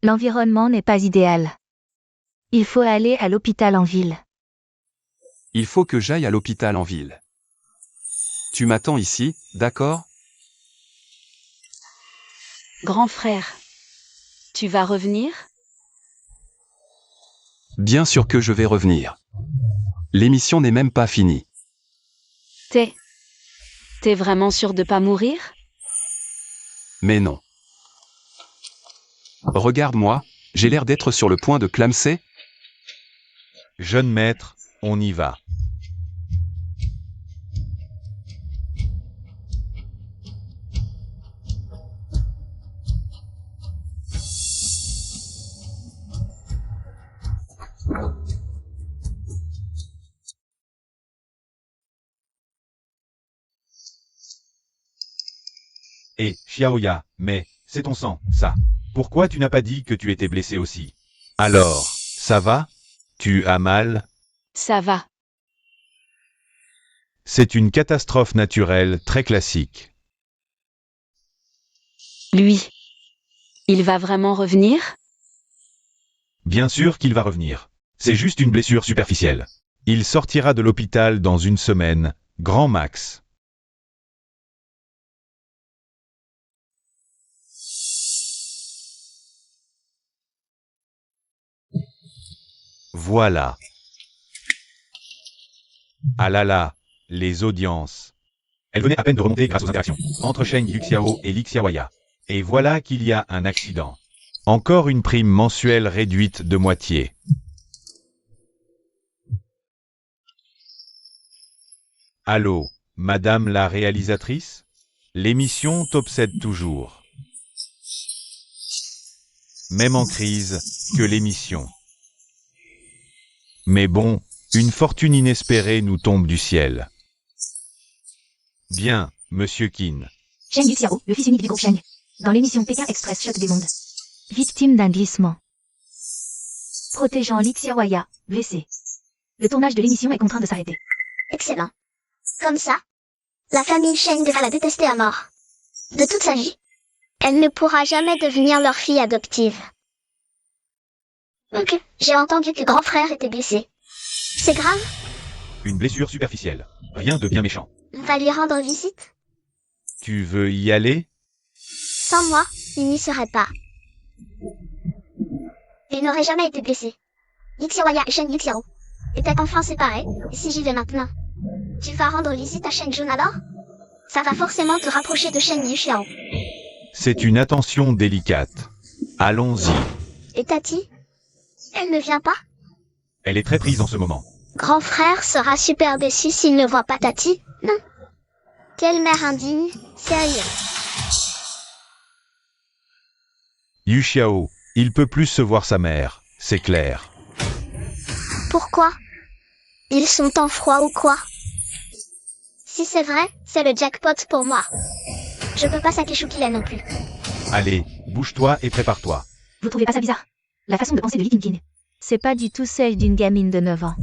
L'environnement n'est pas idéal. Il faut aller à l'hôpital en ville. Il faut que j'aille à l'hôpital en ville. Tu m'attends ici, d'accord? Grand frère, tu vas revenir? Bien sûr que je vais revenir. L'émission n'est même pas finie. T'es vraiment sûr de pas mourir? Mais non. Regarde-moi, j'ai l'air d'être sur le point de clamser. Jeune maître, on y va. Et, Xiaoya, mais, c'est ton sang, ça. Pourquoi tu n'as pas dit que tu étais blessé aussi? Alors, ça va? Tu as mal? Ça va. C'est une catastrophe naturelle très classique. Lui, il va vraiment revenir? Bien sûr qu'il va revenir. C'est juste une blessure superficielle. Il sortira de l'hôpital dans une semaine, grand max. Voilà. Ah là là, les audiences. Elle venait à peine de remonter grâce aux interactions entre Sheng Yuxiao et Lixiawaya. Et voilà qu'il y a un accident. Encore une prime mensuelle réduite de moitié. Allô, madame la réalisatrice? L'émission t'obsède toujours. Même en crise, que l'émission. Mais bon, une fortune inespérée nous tombe du ciel. Bien, monsieur Qin. Sheng Yuxiao, le fils unique du groupe Sheng. Dans l'émission Pékin Express Choc des mondes. Victime d'un glissement. Protégeant Lixiawaya, blessé. Le tournage de l'émission est contraint de s'arrêter. Excellent. Comme ça, la famille Sheng va la détester à mort. De toute sa vie, elle ne pourra jamais devenir leur fille adoptive. Ok, j'ai entendu que grand frère était blessé. C'est grave? Une blessure superficielle. Rien de bien méchant. On va lui rendre visite? Tu veux y aller? Sans moi, il n'y serait pas. Il n'aurait jamais été blessé. Lixiawaya et Sheng Yuxiao étaient enfin séparés, et si j'y vais maintenant, tu vas rendre visite à Sheng Jun alors? Ça va forcément te rapprocher de Shen Yuxiao. C'est une attention délicate. Allons-y. Et Tati? Elle ne vient pas? Elle est très prise en ce moment. Grand frère sera super déçu s'il ne voit pas Tati, non? Quelle mère indigne, sérieux. Yuxiao, il peut plus se voir sa mère, c'est clair. Pourquoi? Ils sont en froid ou quoi? Si c'est vrai, c'est le jackpot pour moi. Je peux pas saquer Choukila non plus. Allez, bouge-toi et prépare-toi. Vous trouvez pas ça bizarre? La façon de penser de Li Qingqing. C'est pas du tout celle d'une gamine de 9 ans.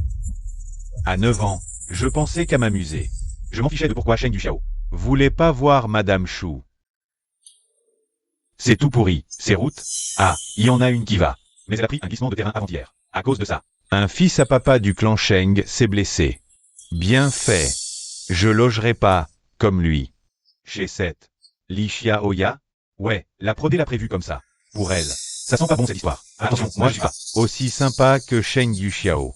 À 9 ans, je pensais qu'à m'amuser. Je m'en fichais de pourquoi Shen Yuxiao voulait pas voir Madame Chou. C'est tout pourri, ces routes. Ah, il y en a une qui va. Mais elle a pris un glissement de terrain avant-hier. À cause de ça. Un fils à papa du clan Sheng s'est blessé. Bien fait. Je logerai pas, comme lui. Chez cette Li Xiaoya? Ouais, la prodé l'a prévu comme ça. Pour elle. Ça sent pas bon cette histoire. Attention, moi je suis pas aussi sympa que Shen Yuxiao.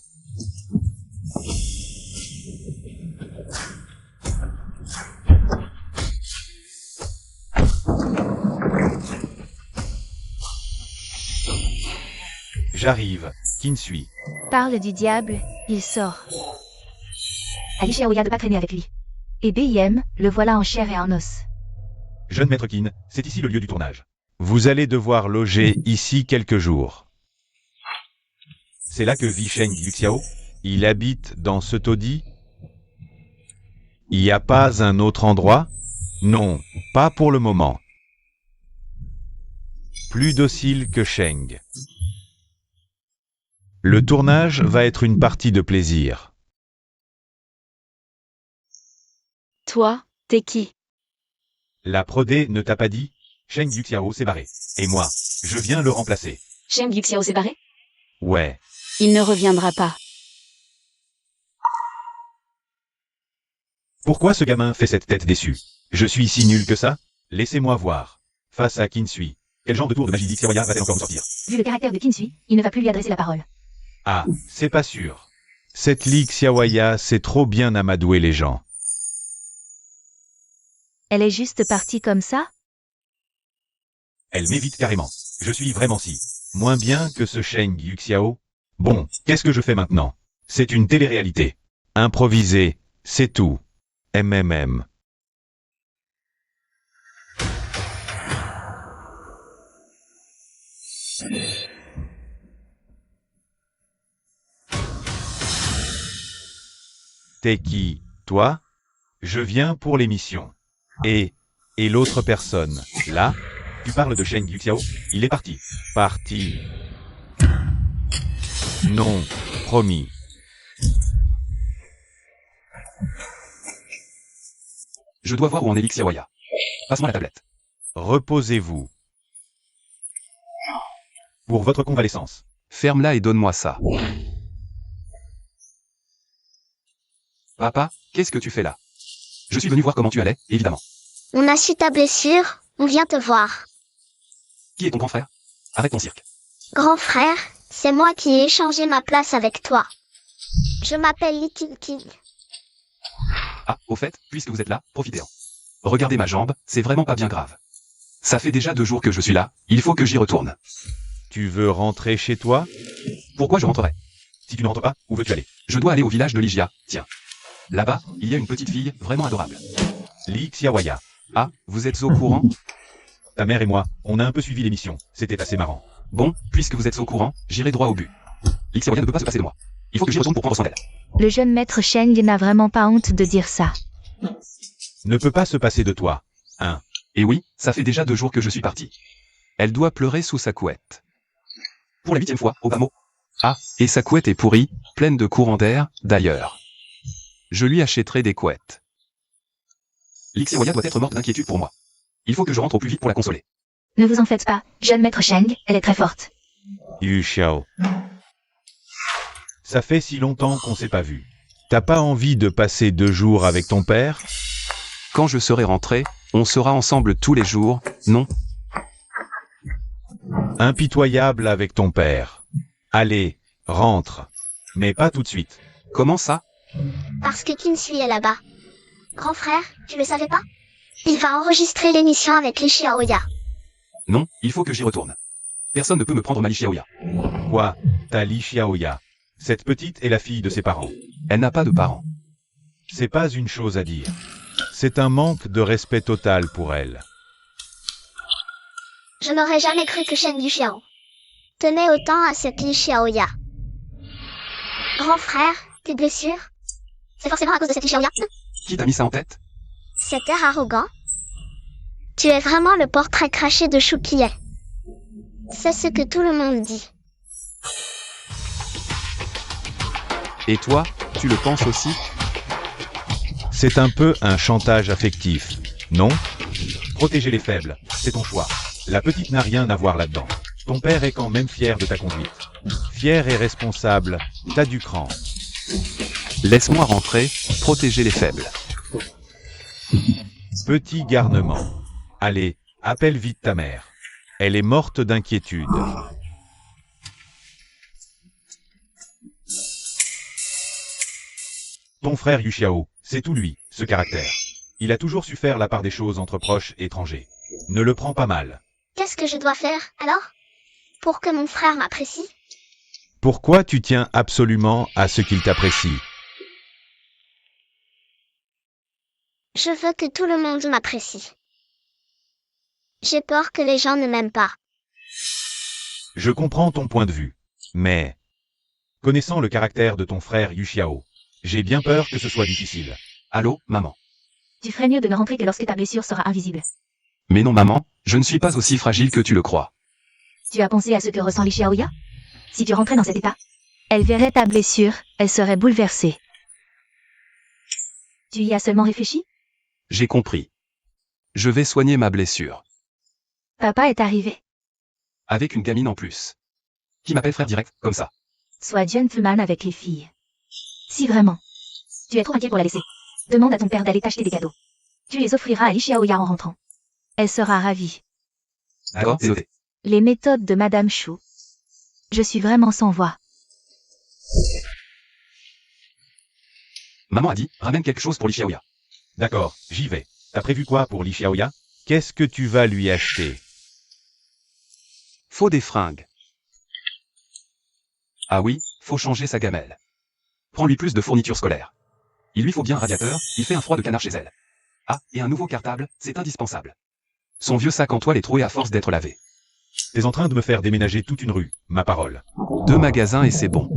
J'arrive, Kinsui. Parle du diable, il sort. À Li Xiaoya de pas traîner avec lui. Et BIM, le voilà en chair et en os. Jeune maître Qin, c'est ici le lieu du tournage. Vous allez devoir loger ici quelques jours. C'est là que vit Shen Yuxiao. Il habite dans ce taudis. Il n'y a pas un autre endroit? Non, pas pour le moment. Plus docile que Sheng. Le tournage va être une partie de plaisir. Toi, t'es qui? La prodé ne t'a pas dit? Shen Yuxiao s'est barré. Et moi, je viens le remplacer. Shen Yuxiao s'est barré? Ouais. Il ne reviendra pas. Pourquoi ce gamin fait cette tête déçue? Je suis si nul que ça? Laissez-moi voir. Face à Kinsui, quel genre de tour de magie Li Xiaoya va-t-elle encore me sortir? Vu le caractère de Kinsui, il ne va plus lui adresser la parole. Ah, c'est pas sûr. Cette Li Xiaoya sait trop bien amadouer les gens. Elle est juste partie comme ça? Elle m'évite carrément. Je suis vraiment si. Moins bien que ce Shen Yuxiao. Bon, qu'est-ce que je fais maintenant? C'est une télé-réalité. Improvisé, c'est tout. MMM. T'es qui, toi? Je viens pour l'émission. Et l'autre personne, là? Tu parles de Shen Yuxiao? Il est parti. Parti. Non, promis. Je dois voir où en est Li Xiaoya. Passe-moi la tablette. Reposez-vous. Pour votre convalescence. Ferme-la et donne-moi ça. Papa, qu'est-ce que tu fais là? Je suis venu voir comment tu allais, évidemment. On a su ta blessure, on vient te voir. Qui est ton grand frère? Arrête ton cirque. Grand frère, c'est moi qui ai échangé ma place avec toi. Je m'appelle Li Qingqing. Ah, au fait, puisque vous êtes là, profitez-en. Regardez ma jambe, c'est vraiment pas bien grave. Ça fait déjà 2 jours que je suis là, il faut que j'y retourne. Tu veux rentrer chez toi? Pourquoi je rentrerai? Si tu ne rentres pas, où veux-tu aller? Je dois aller au village de Ligia, tiens. Là-bas, il y a une petite fille, vraiment adorable. Li Xiaoya. Ah, vous êtes au courant? Ta mère et moi, on a un peu suivi l'émission. C'était assez marrant. Bon, puisque vous êtes au courant, j'irai droit au but. Li Xiaoya ne peut pas se passer de moi. Il faut que j'y retourne pour prendre soin d'elle. Le jeune maître Sheng n'a vraiment pas honte de dire ça. Ne peut pas se passer de toi. Hein? Et oui, ça fait déjà 2 jours que je suis parti. Elle doit pleurer sous sa couette. Pour la 8e fois, au bas mot. Ah, et sa couette est pourrie, pleine de courants d'air, d'ailleurs. Je lui achèterai des couettes. Li Xiaoya doit être morte d'inquiétude pour moi. Il faut que je rentre au plus vite pour la consoler. Ne vous en faites pas, jeune maître Sheng, elle est très forte. Yuxiao. Ça fait si longtemps qu'on s'est pas vu. T'as pas envie de passer 2 jours avec ton père? Quand je serai rentré, on sera ensemble tous les jours, non? Impitoyable avec ton père. Allez, rentre. Mais pas tout de suite. Comment ça? Parce que Kinsui est là-bas. Grand frère, tu le savais pas? Il va enregistrer l'émission avec Li Xiaoya. Non, il faut que j'y retourne. Personne ne peut me prendre ma Li Xiaoya. Quoi? Ta Li Xiaoya. Cette petite est la fille de ses parents. Elle n'a pas de parents. C'est pas une chose à dire. C'est un manque de respect total pour elle. Je n'aurais jamais cru que Shen Yuxiao tenait autant à cette Li Xiaoya. Grand frère, tes blessures? C'est forcément à cause de cette Li Xiaoya? Qui t'a mis ça en tête? Cet air arrogant? Tu es vraiment le portrait craché de Choupiet. C'est ce que tout le monde dit. Et toi, tu le penses aussi? C'est un peu un chantage affectif, non? Protéger les faibles, c'est ton choix. La petite n'a rien à voir là-dedans. Ton père est quand même fier de ta conduite. Fier et responsable, t'as du cran. Laisse-moi rentrer, protéger les faibles. Petit garnement. Allez, appelle vite ta mère. Elle est morte d'inquiétude. Ton frère Yuxiao, c'est tout lui, ce caractère. Il a toujours su faire la part des choses entre proches et étrangers. Ne le prends pas mal. Qu'est-ce que je dois faire, alors? Pour que mon frère m'apprécie? Pourquoi tu tiens absolument à ce qu'il t'apprécie? Je veux que tout le monde m'apprécie. J'ai peur que les gens ne m'aiment pas. Je comprends ton point de vue. Mais, connaissant le caractère de ton frère Yuxiao, j'ai bien peur que ce soit difficile. Allô, maman? Tu ferais mieux de ne rentrer que lorsque ta blessure sera invisible. Mais non, maman, je ne suis pas aussi fragile que tu le crois. Tu as pensé à ce que ressent Li Xiaoya? Si tu rentrais dans cet état, elle verrait ta blessure, elle serait bouleversée. Tu y as seulement réfléchi? J'ai compris. Je vais soigner ma blessure. Papa est arrivé. Avec une gamine en plus. Qui m'appelle frère direct, comme ça. Sois gentleman avec les filles. Si vraiment, tu es trop inquiet pour la laisser, demande à ton père d'aller t'acheter des cadeaux. Tu les offriras à Li Xiaoya en rentrant. Elle sera ravie. D'accord, c'est noté. Les méthodes de Madame Chou. Je suis vraiment sans voix. Maman a dit, ramène quelque chose pour Li Xiaoya. D'accord, j'y vais. T'as prévu quoi pour Li Xiaoya? Qu'est-ce que tu vas lui acheter? Faut des fringues. Ah oui, faut changer sa gamelle. Prends-lui plus de fournitures scolaires. Il lui faut bien un radiateur, il fait un froid de canard chez elle. Ah, et un nouveau cartable, c'est indispensable. Son vieux sac en toile est troué à force d'être lavé. T'es en train de me faire déménager toute une rue, ma parole. 2 magasins et c'est bon.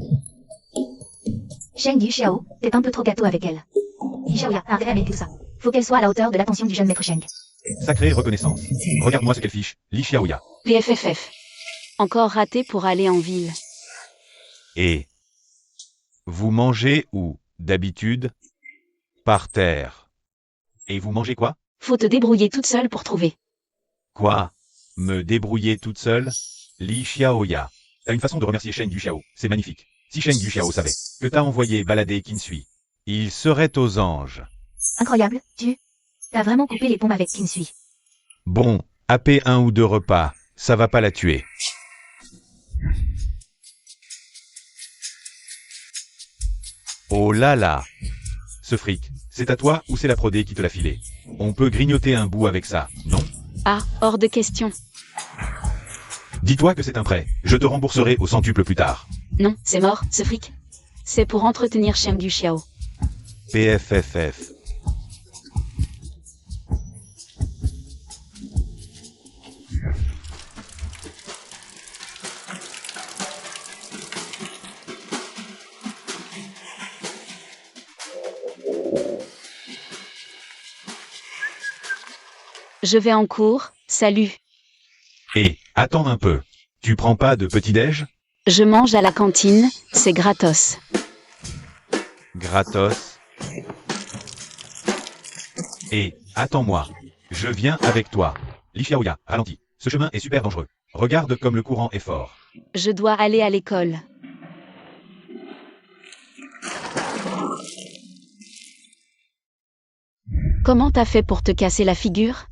Sheng Yuxiao, t'es un peu trop gâteau avec elle. Li Xiaoya a intérêt à mériter tout ça. Faut qu'elle soit à la hauteur de l'attention du jeune maître Sheng. Sacrée reconnaissance. Regarde-moi ce qu'elle fiche, Li Xiaoya. PFFF. Encore raté pour aller en ville. Et vous mangez où, d'habitude? Par terre. Et vous mangez quoi? Faut te débrouiller toute seule pour trouver. Quoi? Me débrouiller toute seule? Li Xiaoya. T'as une façon de remercier Sheng Yuxiao, c'est magnifique. Si Sheng Yuxiao savait que t'as envoyé balader Kinsui, il serait aux anges. Incroyable, t'as vraiment coupé les pompes avec Kinsui. Bon, happer 1 ou 2 repas, ça va pas la tuer. Oh là là! Ce fric, c'est à toi ou c'est la prodé qui te l'a filé? On peut grignoter un bout avec ça, non? Ah, hors de question. Dis-toi que c'est un prêt, je te rembourserai au centuple plus tard. Non, c'est mort, ce fric. C'est pour entretenir Sheng Yuxiao. PFFF. Je vais en cours, salut. Et, attends un peu. Tu prends pas de petit-déj? Je mange à la cantine, c'est gratos. Gratos. Et, attends-moi. Je viens avec toi. Li Xiaoya, ralentis. Ce chemin est super dangereux. Regarde comme le courant est fort. Je dois aller à l'école. Comment t'as fait pour te casser la figure?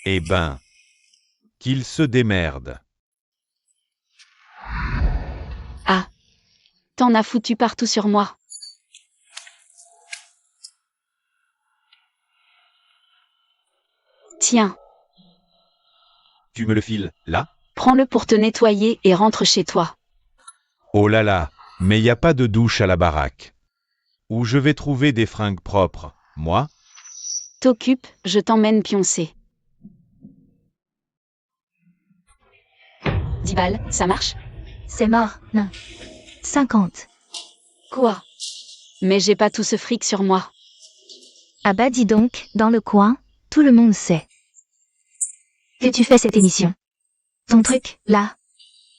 Eh ben, qu'il se démerde. Ah. T'en as foutu partout sur moi. Tiens, Tu me le files, là? prends-le pour te nettoyer et rentre chez toi. Oh là là, mais y a pas de douche à la baraque. Où je vais trouver des fringues propres, moi? T'occupe, je t'emmène pioncer. 10 balles, ça marche? C'est mort, non. 50. Quoi? Mais j'ai pas tout ce fric sur moi. Ah bah dis donc, dans le coin, tout le monde sait que tu fais cette émission. Ton truc, là.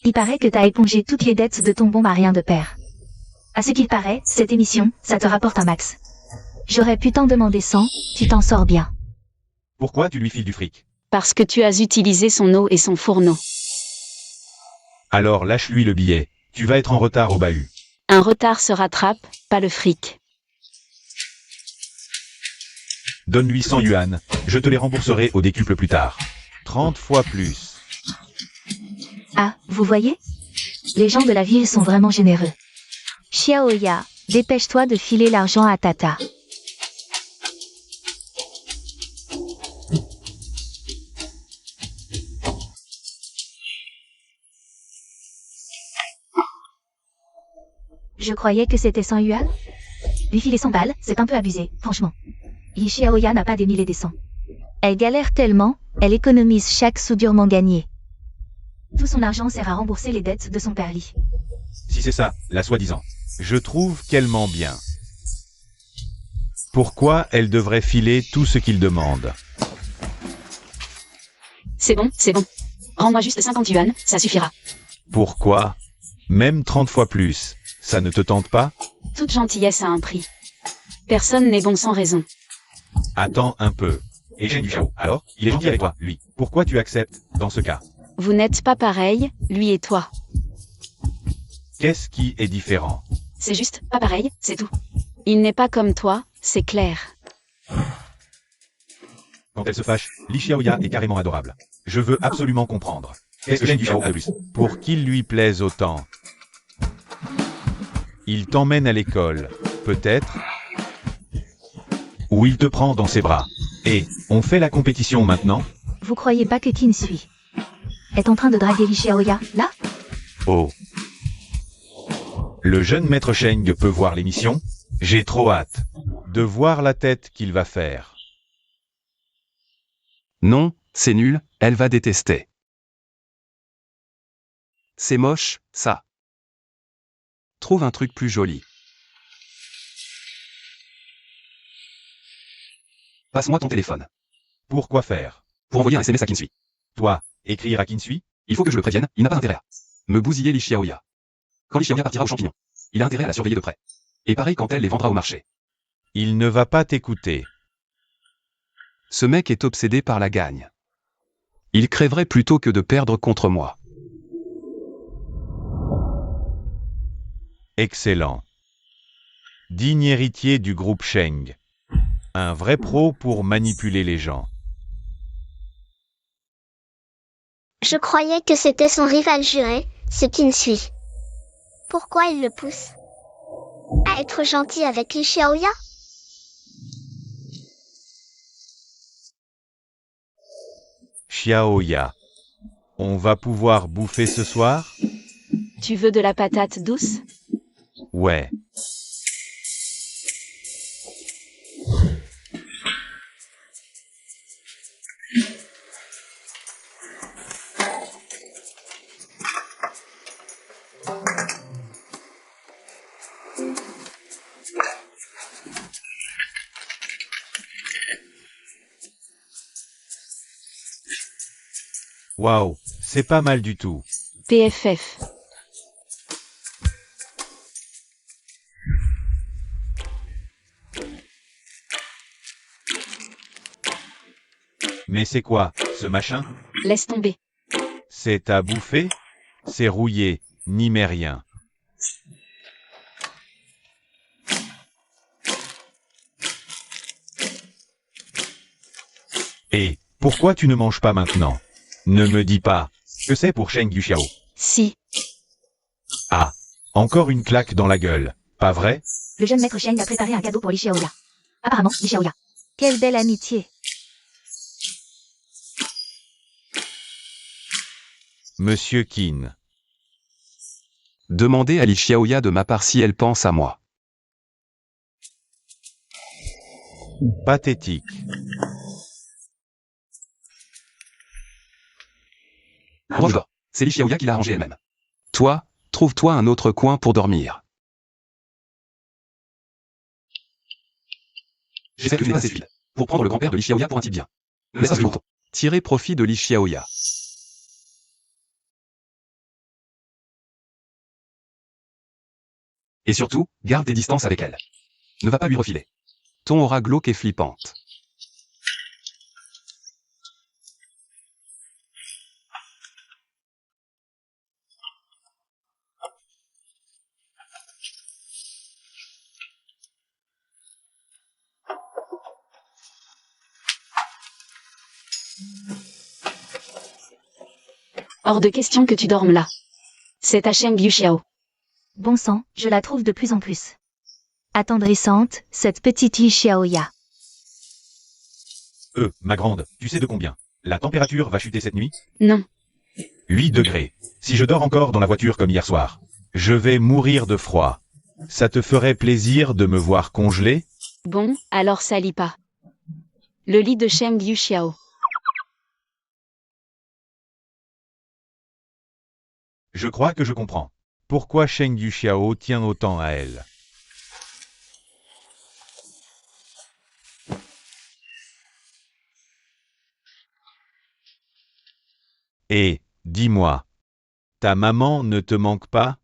Il paraît que t'as épongé toutes les dettes de ton bon marien de père. À ce qu'il paraît, cette émission, ça te rapporte un max. J'aurais pu t'en demander 100, tu t'en sors bien. Pourquoi tu lui files du fric? Parce que tu as utilisé son eau et son fourneau. Alors lâche-lui le billet. Tu vas être en retard au bahut. Un retard se rattrape, pas le fric. Donne-lui 100 yuan. Je te les rembourserai au décuple plus tard. 30 fois plus. Ah, vous voyez? Les gens de la ville sont vraiment généreux. Xiaoya, dépêche-toi de filer l'argent à Tata. Je croyais que c'était 100 yuan. Lui filer 100 balles, c'est un peu abusé, franchement. Yi Xiaoya n'a pas des mille et des cents. Elle galère tellement, elle économise chaque sou durement gagné. Tout son argent sert à rembourser les dettes de son père Li. Si c'est ça, la soi-disant. Je trouve qu'elle ment bien. Pourquoi elle devrait filer tout ce qu'il demande? C'est bon, c'est bon. Rends-moi juste 50 yuan, ça suffira. Pourquoi? Même 30 fois plus. Ça ne te tente pas? Toute gentillesse a un prix. Personne n'est bon sans raison. Attends un peu. Et Zheng Yuxiao, alors, il est gentil avec toi, lui. Pourquoi tu acceptes, dans ce cas? Vous n'êtes pas pareils, lui et toi. Qu'est-ce qui est différent? C'est juste pas pareil, c'est tout. Il n'est pas comme toi, c'est clair. Quand elle se fâche, Li Xiaoya est carrément adorable. Je veux absolument comprendre. Qu'est-ce que Zheng Yuxiao a de plus? Pour qu'il lui plaise autant. Il t'emmène à l'école, peut-être? Ou il te prend dans ses bras. Et, on fait la compétition maintenant? Vous croyez pas que Kinsui est en train de draguer Li Xiaoya, là? Oh. Le jeune maître Sheng peut voir l'émission? J'ai trop hâte de voir la tête qu'il va faire. Non, c'est nul, elle va détester. C'est moche, ça. Trouve un truc plus joli. Passe-moi ton téléphone. Pourquoi faire? Pour envoyer un SMS à Kinsui. Toi, écrire à Kinsui? Il faut que je le prévienne, il n'a pas intérêt à me bousiller Li Xiaoya. Quand Li Xiaoya partira aux champignons, il a intérêt à la surveiller de près. Et pareil quand elle les vendra au marché. Il ne va pas t'écouter. Ce mec est obsédé par la gagne. Il crèverait plutôt que de perdre contre moi. Excellent. Digne héritier du groupe Sheng. Un vrai pro pour manipuler les gens. Je croyais que c'était son rival juré, ce Kinsui. Pourquoi il le pousse à être gentil avec Li Xiaoya? Xiaoya. On va pouvoir bouffer ce soir? Tu veux de la patate douce? Ouais. Waouh, c'est pas mal du tout. PFF. Mais c'est quoi, ce machin? Laisse tomber. C'est à bouffer? C'est rouillé, ni mais rien. Et, pourquoi tu ne manges pas maintenant? Ne me dis pas que c'est pour Sheng Yuxiao. Si. Ah, encore une claque dans la gueule, pas vrai? Le jeune maître Sheng a préparé un cadeau pour Li Xiaoya. Apparemment, Li Xiaoya. Quelle belle amitié. Monsieur Qin. Demandez à Li Xiaoya de ma part si elle pense à moi. Pathétique. Roche, c'est Li Xiaoya qui l'a arrangé elle-même. Toi, trouve-toi un autre coin pour dormir. J'ai fait que tu n'es pas assez fluide. Pour prendre le grand-père de Li Xiaoya pour un type bien. Laisse-moi le bouton. Tirez profit de Li Xiaoya. Et surtout, garde tes distances avec elle. Ne va pas lui refiler. Ton aura glauque et flippante. Hors de question que tu dormes là. C'est ta Sheng Yuxiao. Bon sang, je la trouve de plus en plus attendrissante, cette petite Li Xiaoya. Ma grande, tu sais de combien la température va chuter cette nuit? Non. 8 degrés. Si je dors encore dans la voiture comme hier soir, je vais mourir de froid. Ça te ferait plaisir de me voir congelé? Bon, alors ça lit pas. Le lit de Sheng Yuxiao. Je crois que je comprends. Pourquoi Sheng Yuxiao tient autant à elle? Et, dis-moi, ta maman ne te manque pas?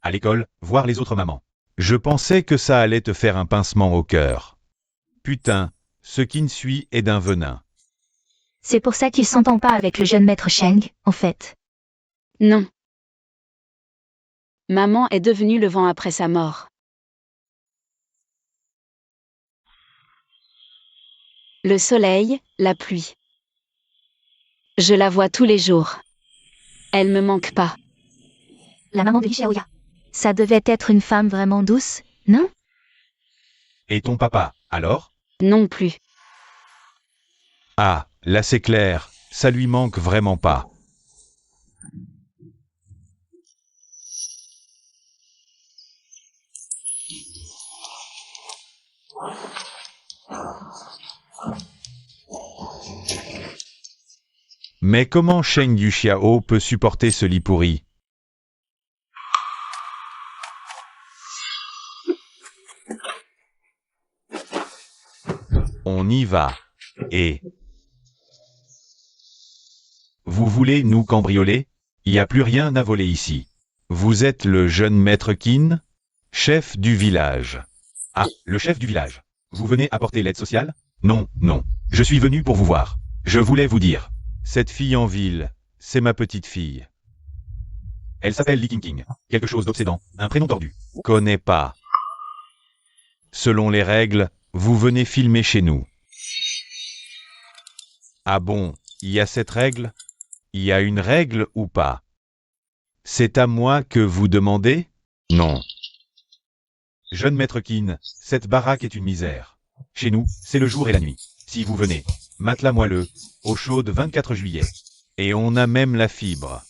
À l'école, voir les autres mamans. Je pensais que ça allait te faire un pincement au cœur. Putain, ce qui ne suit est d'un venin. C'est pour ça qu'il s'entend pas avec le jeune maître Sheng, en fait. Non. Maman est devenue le vent après sa mort. Le soleil, la pluie. Je la vois tous les jours. Elle me manque pas. La maman de Li Xiaoya. Ça devait être une femme vraiment douce, non? Et ton papa, alors? Non plus. Ah, là c'est clair, ça lui manque vraiment pas. Mais comment Sheng Yuxiao peut supporter ce lit pourri? On y va. Et... Vous voulez nous cambrioler? Il n'y a plus rien à voler ici. Vous êtes le jeune maître Qin, chef du village. Ah, le chef du village. Vous venez apporter l'aide sociale? Non, non. Je suis venu pour vous voir. Je voulais vous dire. Cette fille en ville, c'est ma petite fille. Elle s'appelle Li Qingqing. Quelque chose d'obsédant, un prénom tordu. Connais pas. Selon les règles, vous venez filmer chez nous. Ah bon, il y a cette règle? Il y a une règle ou pas? C'est à moi que vous demandez? Non. Jeune maître Qin, cette baraque est une misère. Chez nous, c'est le jour et la nuit. Si vous venez, matelas moelleux, eau chaude 24 juillet. Et on a même la fibre.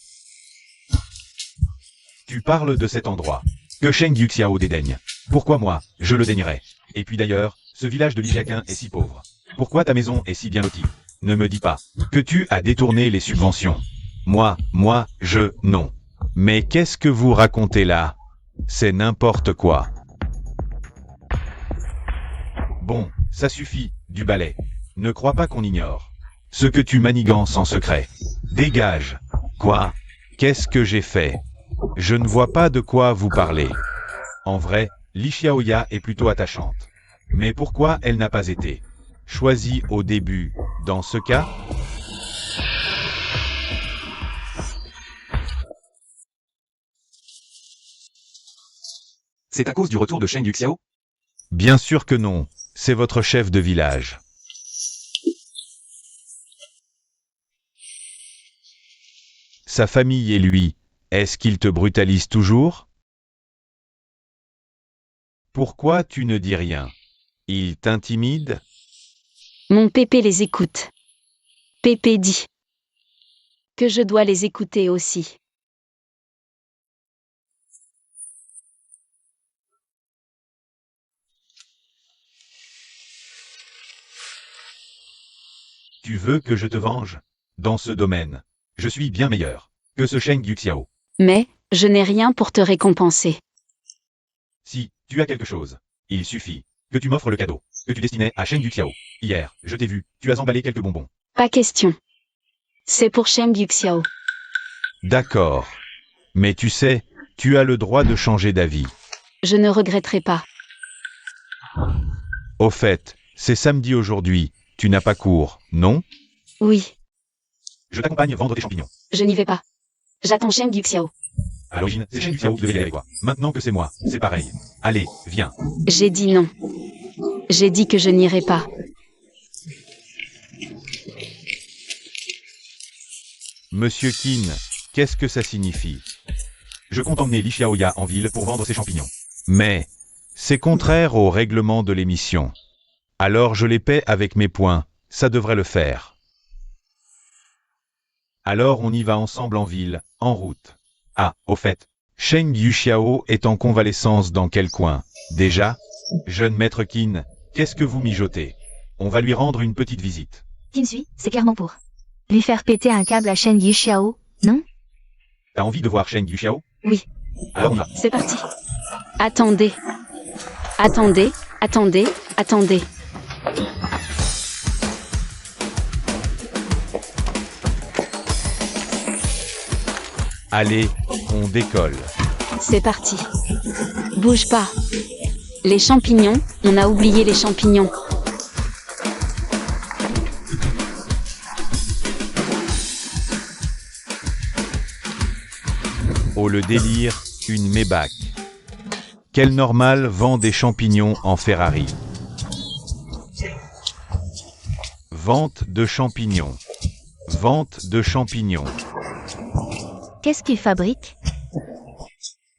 Tu parles de cet endroit. Que Sheng Yuxiao dédaigne. Pourquoi moi, je le daignerais? Et puis d'ailleurs, ce village de Lijiaquin est si pauvre. Pourquoi ta maison est si bien lotie? Ne me dis pas que tu as détourné les subventions. Moi, non. Mais qu'est-ce que vous racontez là? C'est n'importe quoi. Bon, ça suffit, du balai. Ne crois pas qu'on ignore ce que tu manigances en secret. Dégage. Quoi? Qu'est-ce que j'ai fait? Je ne vois pas de quoi vous parlez. En vrai, Li Xiaoya est plutôt attachante. Mais pourquoi elle n'a pas été choisie au début, dans ce cas? C'est à cause du retour de Sheng Yuxiao? Bien sûr que non, c'est votre chef de village. Sa famille et lui, est-ce qu'ils te brutalisent toujours? Pourquoi tu ne dis rien? Ils t'intimident? Mon pépé les écoute. Pépé dit que je dois les écouter aussi. Tu veux que je te venge? Dans ce domaine, je suis bien meilleur que ce Sheng Yuxiao. Mais, je n'ai rien pour te récompenser. Si, tu as quelque chose. Il suffit que tu m'offres le cadeau que tu destinais à Sheng Yuxiao. Hier, je t'ai vu, tu as emballé quelques bonbons. Pas question. C'est pour Sheng Yuxiao. D'accord. Mais tu sais, tu as le droit de changer d'avis. Je ne regretterai pas. Au fait, c'est samedi aujourd'hui, tu n'as pas cours, non? Oui, Je t'accompagne vendre des champignons. je n'y vais pas. J'attends Sheng Yuxiao. À l'origine, c'est Sheng Yuxiao qui devait y aller avec toi. Maintenant que c'est moi, c'est pareil. Allez, viens. J'ai dit non. J'ai dit que je n'irai pas. Monsieur Qin, qu'est-ce que ça signifie? Je compte emmener Li Xiaoya en ville pour vendre ses champignons. Mais, c'est contraire au règlement de l'émission. Alors je les paie avec mes points, ça devrait le faire. Alors on y va ensemble en ville, en route. Ah, au fait, Sheng Yuxiao est en convalescence dans quel coin? Déjà? Jeune maître Qin, qu'est-ce que vous mijotez? On va lui rendre une petite visite. Kinsui, c'est clairement pour lui faire péter un câble à Sheng Yuxiao, non? T'as envie de voir Sheng Yuxiao? Oui. Alors on y va. C'est parti. Attendez. Attendez, attendez, attendez. Allez, on décolle. C'est parti. Bouge pas. Les champignons, on a oublié les champignons. Oh le délire, une Maybach. Quel normal vend des champignons en Ferrari? Vente de champignons. Vente de champignons. Qu'est-ce qu'il fabrique?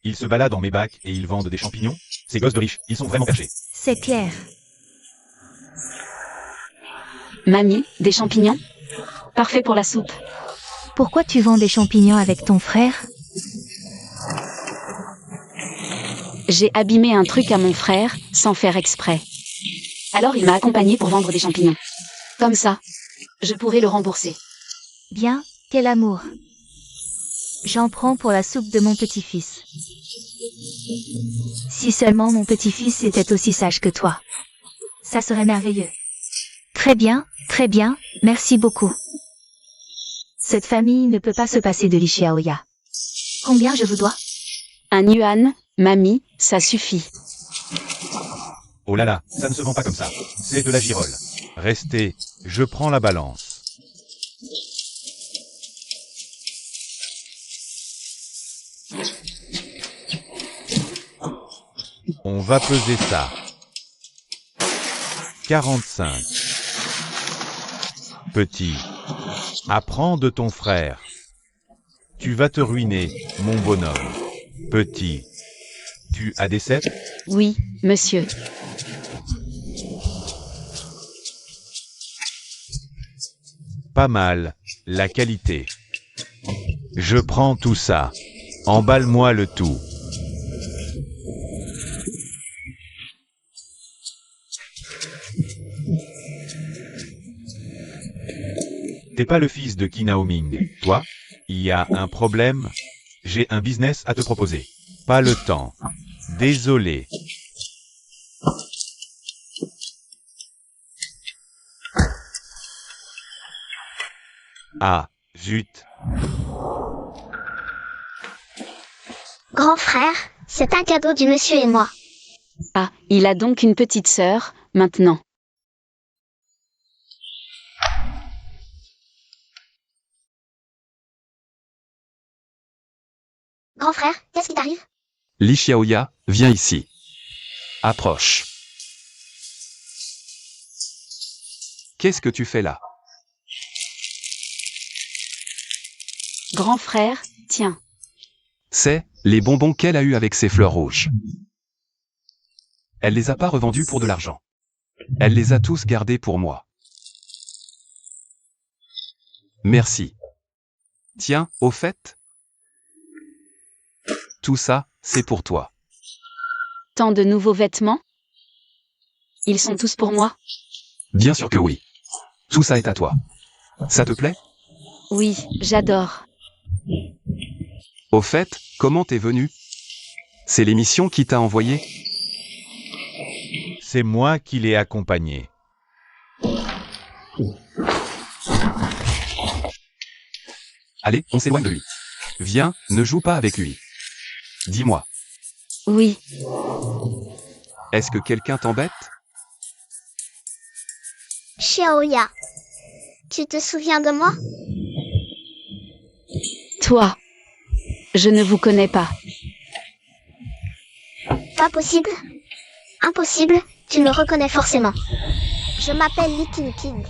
Ils se baladent en Maybach et ils vendent des champignons? Ces gosses de riches, ils sont vraiment perchés. C'est clair. Mamie, des champignons? Parfait pour la soupe. Pourquoi tu vends des champignons avec ton frère? J'ai abîmé un truc à mon frère, sans faire exprès. Alors il m'a accompagné pour vendre des champignons. Comme ça, je pourrais le rembourser. Bien, quel amour. J'en prends pour la soupe de mon petit-fils. Si seulement mon petit-fils était aussi sage que toi. Ça serait merveilleux. Très bien, merci beaucoup. Cette famille ne peut pas se passer de Li Xiaoya. Combien je vous dois? Un yuan, mamie, ça suffit. Oh là là, ça ne se vend pas comme ça. C'est de la girole. Restez, je prends la balance. On va peser ça. 45. Petit. Apprends de ton frère. Tu vas te ruiner, mon bonhomme. Petit. Tu as des cèpes? Oui, monsieur. Pas mal, la qualité. Je prends tout ça. Emballe-moi le tout. T'es pas le fils de Qinaoming, toi? Il y a un problème? J'ai un business à te proposer. Pas le temps. Désolé. Ah, zut. Grand frère, c'est un cadeau du monsieur et moi. Ah, il a donc une petite sœur, maintenant. Grand frère, qu'est-ce qui t'arrive? Li Xiaoya, viens ici. Approche. Qu'est-ce que tu fais là? Grand frère, tiens. C'est les bonbons qu'elle a eus avec ses fleurs rouges. Elle les a pas revendus pour de l'argent. Elle les a tous gardés pour moi. Merci. Tiens, au fait, tout ça, c'est pour toi. Tant de nouveaux vêtements? Ils sont tous pour moi? Bien sûr que oui. Tout ça est à toi. Ça te plaît? Oui, j'adore. Au fait, comment t'es venu? C'est l'émission qui t'a envoyé? C'est moi qui l'ai accompagné. Allez, on s'éloigne de lui. Viens, ne joue pas avec lui. Dis-moi, Oui, est-ce que quelqu'un t'embête? Xiaoya, tu te souviens de moi? toi. Je ne vous connais pas. Pas possible. Impossible, tu me reconnais forcément. Je m'appelle Li King King.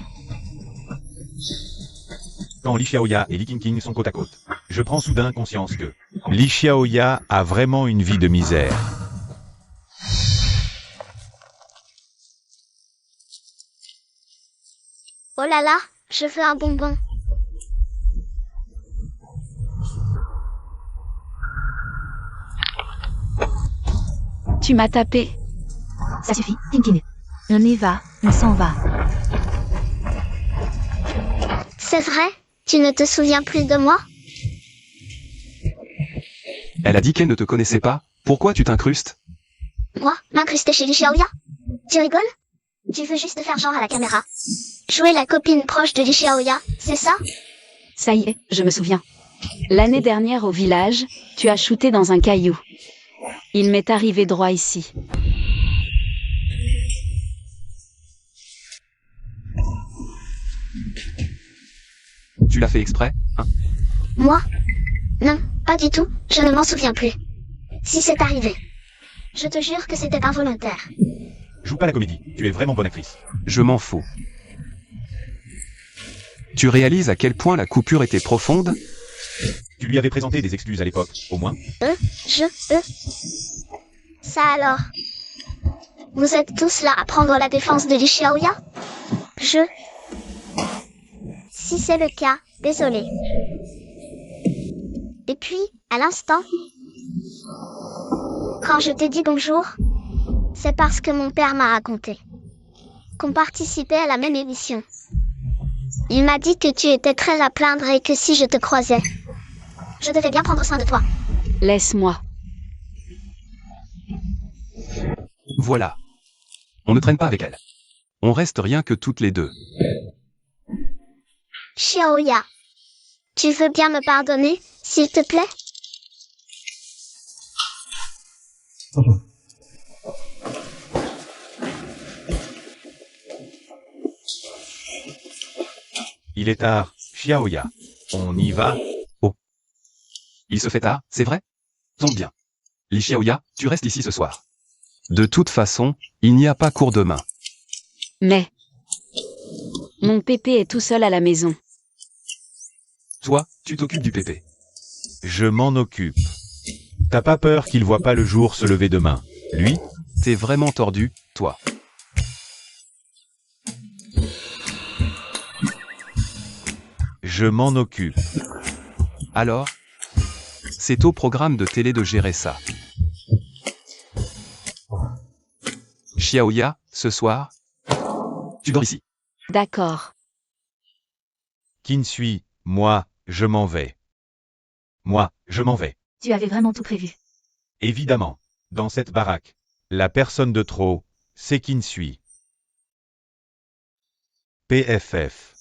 Quand Li Xiaoya et Li Qingqing sont côte à côte, je prends soudain conscience que Li Xiaoya a vraiment une vie de misère. Oh là là, je veux un bonbon. Tu m'as tapé. Ça suffit, King King. On y va, on s'en va. C'est vrai? Tu ne te souviens plus de moi? Elle a dit qu'elle ne te connaissait pas. Pourquoi tu t'incrustes? Moi, m'incruster chez Li Xiaoya? Tu rigoles? Tu veux juste faire genre à la caméra. Jouer la copine proche de Li Xiaoya, c'est ça? Ça y est, je me souviens. L'année dernière au village, tu as shooté dans un caillou. Il m'est arrivé droit ici. Tu l'as fait exprès, hein? Moi? Non, pas du tout, je ne m'en souviens plus. Si c'est arrivé. Je te jure que c'était involontaire. Joue pas la comédie, tu es vraiment bonne actrice. Je m'en fous. Tu réalises à quel point la coupure était profonde? Tu lui avais présenté des excuses à l'époque, au moins. Ça alors? Vous êtes tous là à prendre la défense de Li Xiaoya? Si c'est le cas, désolé. Et puis, à l'instant, quand je t'ai dit bonjour, c'est parce que mon père m'a raconté qu'on participait à la même émission. Il m'a dit que tu étais très à plaindre et que si je te croisais, je devais bien prendre soin de toi. Laisse-moi. Voilà. On ne traîne pas avec elle. On reste rien que toutes les deux. Xiaoya, tu veux bien me pardonner, s'il te plaît? Il est tard, Xiaoya. On y va? Il se fait tard, c'est vrai? Tombe bien. Li Xiaoya, tu restes ici ce soir. De toute façon, il n'y a pas cours demain. Mais mon pépé est tout seul à la maison. Toi, tu t'occupes du pépé. Je m'en occupe. T'as pas peur qu'il voit pas le jour se lever demain? Lui? T'es vraiment tordu, toi. Je m'en occupe. Alors? C'est au programme de télé de gérer ça. Xiaoya, ce soir, tu dors ici. D'accord. Kinsui, moi, je m'en vais. Moi, je m'en vais. Tu avais vraiment tout prévu. Évidemment. Dans cette baraque, la personne de trop, c'est Kinsui. PFF.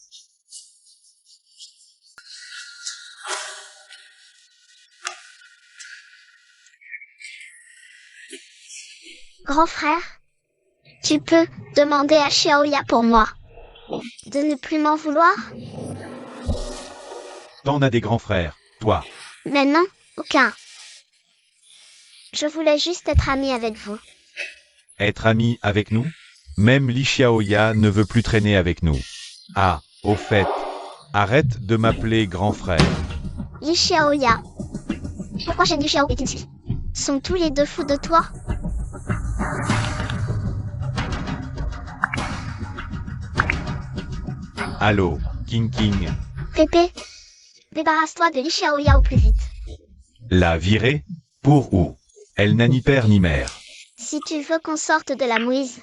Grand frère, tu peux demander à Xiaoya pour moi de ne plus m'en vouloir? T'en as des grands frères, toi. Mais non, aucun. Je voulais juste être amie avec vous. Être ami avec nous? Même Li Xiaoya ne veut plus traîner avec nous. Ah, au fait, arrête de m'appeler grand frère. Li Xiaoya. Pourquoi j'ai dit Xiao et Kinsui? Sont tous les deux fous de toi? Allô, King King. Pépé, débarrasse-toi de Li Xiaoya au plus vite. La virer? Pour où? Elle n'a ni père ni mère. Si tu veux qu'on sorte de la mouise,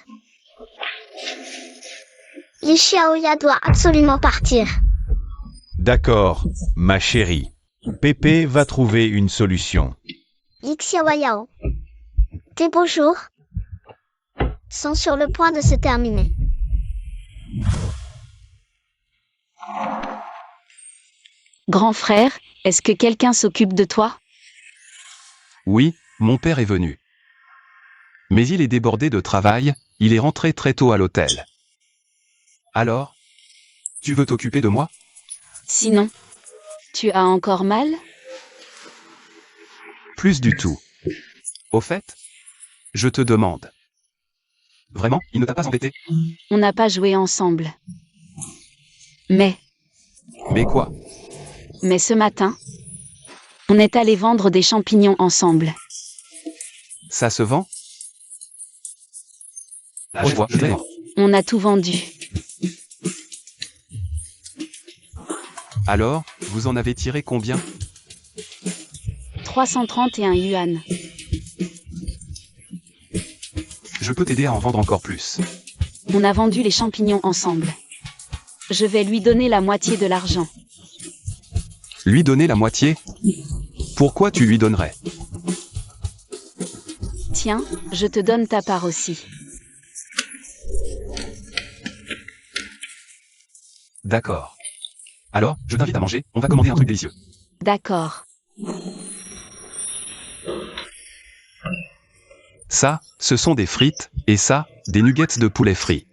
Li Xiaoya doit absolument partir. D'accord, ma chérie. Pépé va trouver une solution. Li Xiaoyao, tes beaux jours sont sur le point de se terminer. Grand frère, est-ce que quelqu'un s'occupe de toi? Oui, mon père est venu. Mais il est débordé de travail, il est rentré très tôt à l'hôtel. Alors? Tu veux t'occuper de moi? Sinon, tu as encore mal? Plus du tout. Au fait, je te demande. Vraiment, il ne t'a pas embêté? On n'a pas joué ensemble. Mais quoi? Mais ce matin, on est allé vendre des champignons ensemble. Ça se vend? Là, je vois, je vais. On a tout vendu. Alors, vous en avez tiré combien? 331 yuan. Je peux t'aider à en vendre encore plus. On a vendu les champignons ensemble. Je vais lui donner la moitié de l'argent. Lui donner la moitié? Pourquoi tu lui donnerais? Tiens, je te donne ta part aussi. D'accord. Alors, je t'invite à manger, on va commander un truc délicieux. D'accord. Ça, ce sont des frites, et ça, des nuggets de poulet frits.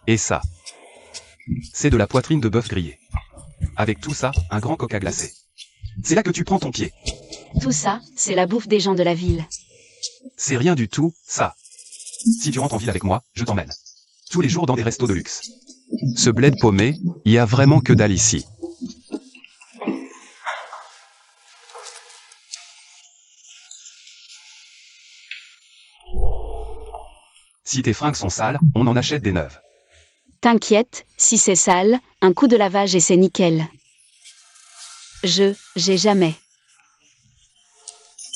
Et ça, c'est de la poitrine de bœuf grillée. Avec tout ça, un grand coca glacé. C'est là que tu prends ton pied. Tout ça, c'est la bouffe des gens de la ville. C'est rien du tout, ça. Si tu rentres en ville avec moi, je t'emmène. Tous les jours dans des restos de luxe. Ce bled paumé, y a vraiment que dalle ici. Si tes fringues sont sales, on en achète des neuves. T'inquiète, si c'est sale, un coup de lavage et c'est nickel. J'ai jamais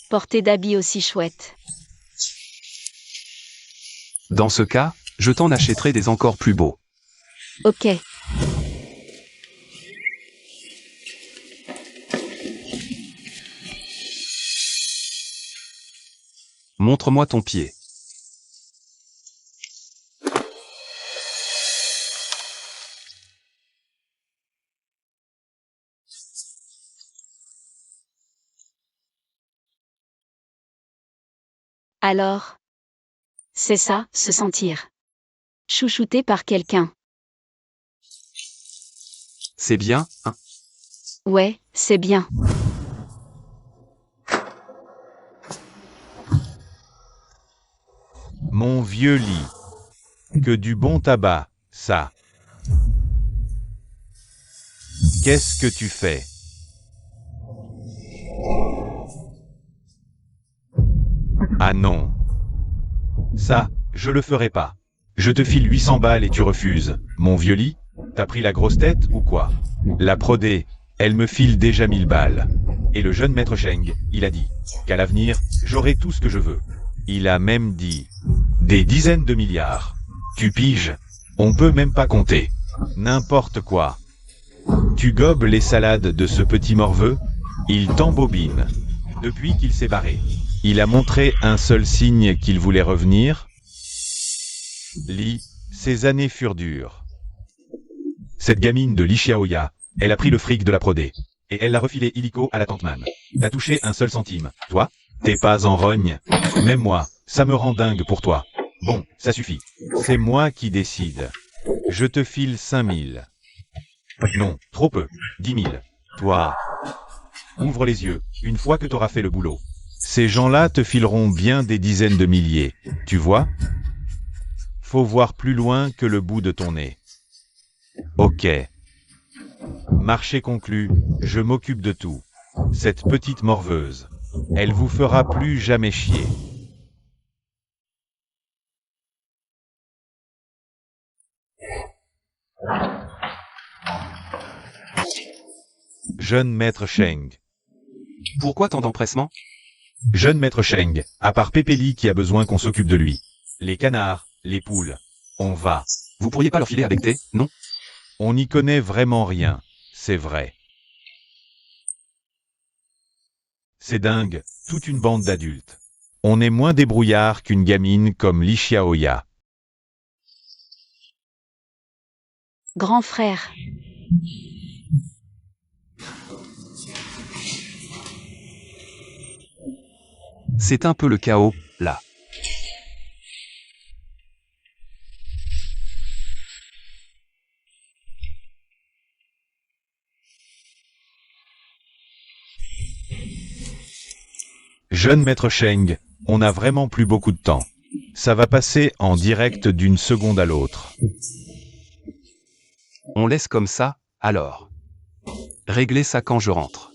porté d'habits aussi chouettes. Dans ce cas, je t'en achèterai des encore plus beaux. Ok. Montre-moi ton pied. Alors, c'est ça, se sentir chouchouté par quelqu'un. C'est bien, hein? Ouais, c'est bien. Mon vieux lit. Que du bon tabac, ça. Qu'est-ce que tu fais? Ah non. Ça, je le ferai pas. Je te file 800 balles et tu refuses. Mon vieux lit? T'as pris la grosse tête ou quoi? La prodée, elle me file déjà 1000 balles. Et le jeune maître Cheng, il a dit qu'à l'avenir, j'aurai tout ce que je veux. Il a même dit des dizaines de milliards. Tu piges? On peut même pas compter. N'importe quoi. Tu gobes les salades de ce petit morveux? Il t'embobine. Depuis qu'il s'est barré. Il a montré un seul signe qu'il voulait revenir. Li, ces années furent dures. Cette gamine de Li Xiaoya, elle a pris le fric de la prodée. Et elle l'a refilé illico à la tante Man. T'as touché un seul centime. Toi, t'es pas en rogne. Même moi, ça me rend dingue pour toi. Bon, ça suffit. C'est moi qui décide. Je te file 5000. Non, trop peu. 10 000. Toi, ouvre les yeux, une fois que t'auras fait le boulot. Ces gens-là te fileront bien des dizaines de milliers. Tu vois? Faut voir plus loin que le bout de ton nez. Ok. Marché conclu, je m'occupe de tout. Cette petite morveuse. Elle vous fera plus jamais chier. jeune maître Sheng. Pourquoi tant d'empressement? Jeune maître Sheng, à part Pépéli qui a besoin qu'on s'occupe de lui. Les canards, les poules. On va. Vous pourriez pas leur filer avec thé, non? On n'y connaît vraiment rien, c'est vrai. C'est dingue, toute une bande d'adultes. On est moins débrouillard qu'une gamine comme Li Xiaoya. Grand frère. C'est un peu le chaos, là. Jeune maître Sheng, on n'a vraiment plus beaucoup de temps. Ça va passer en direct d'une seconde à l'autre. On laisse comme ça, alors. Réglez ça quand je rentre.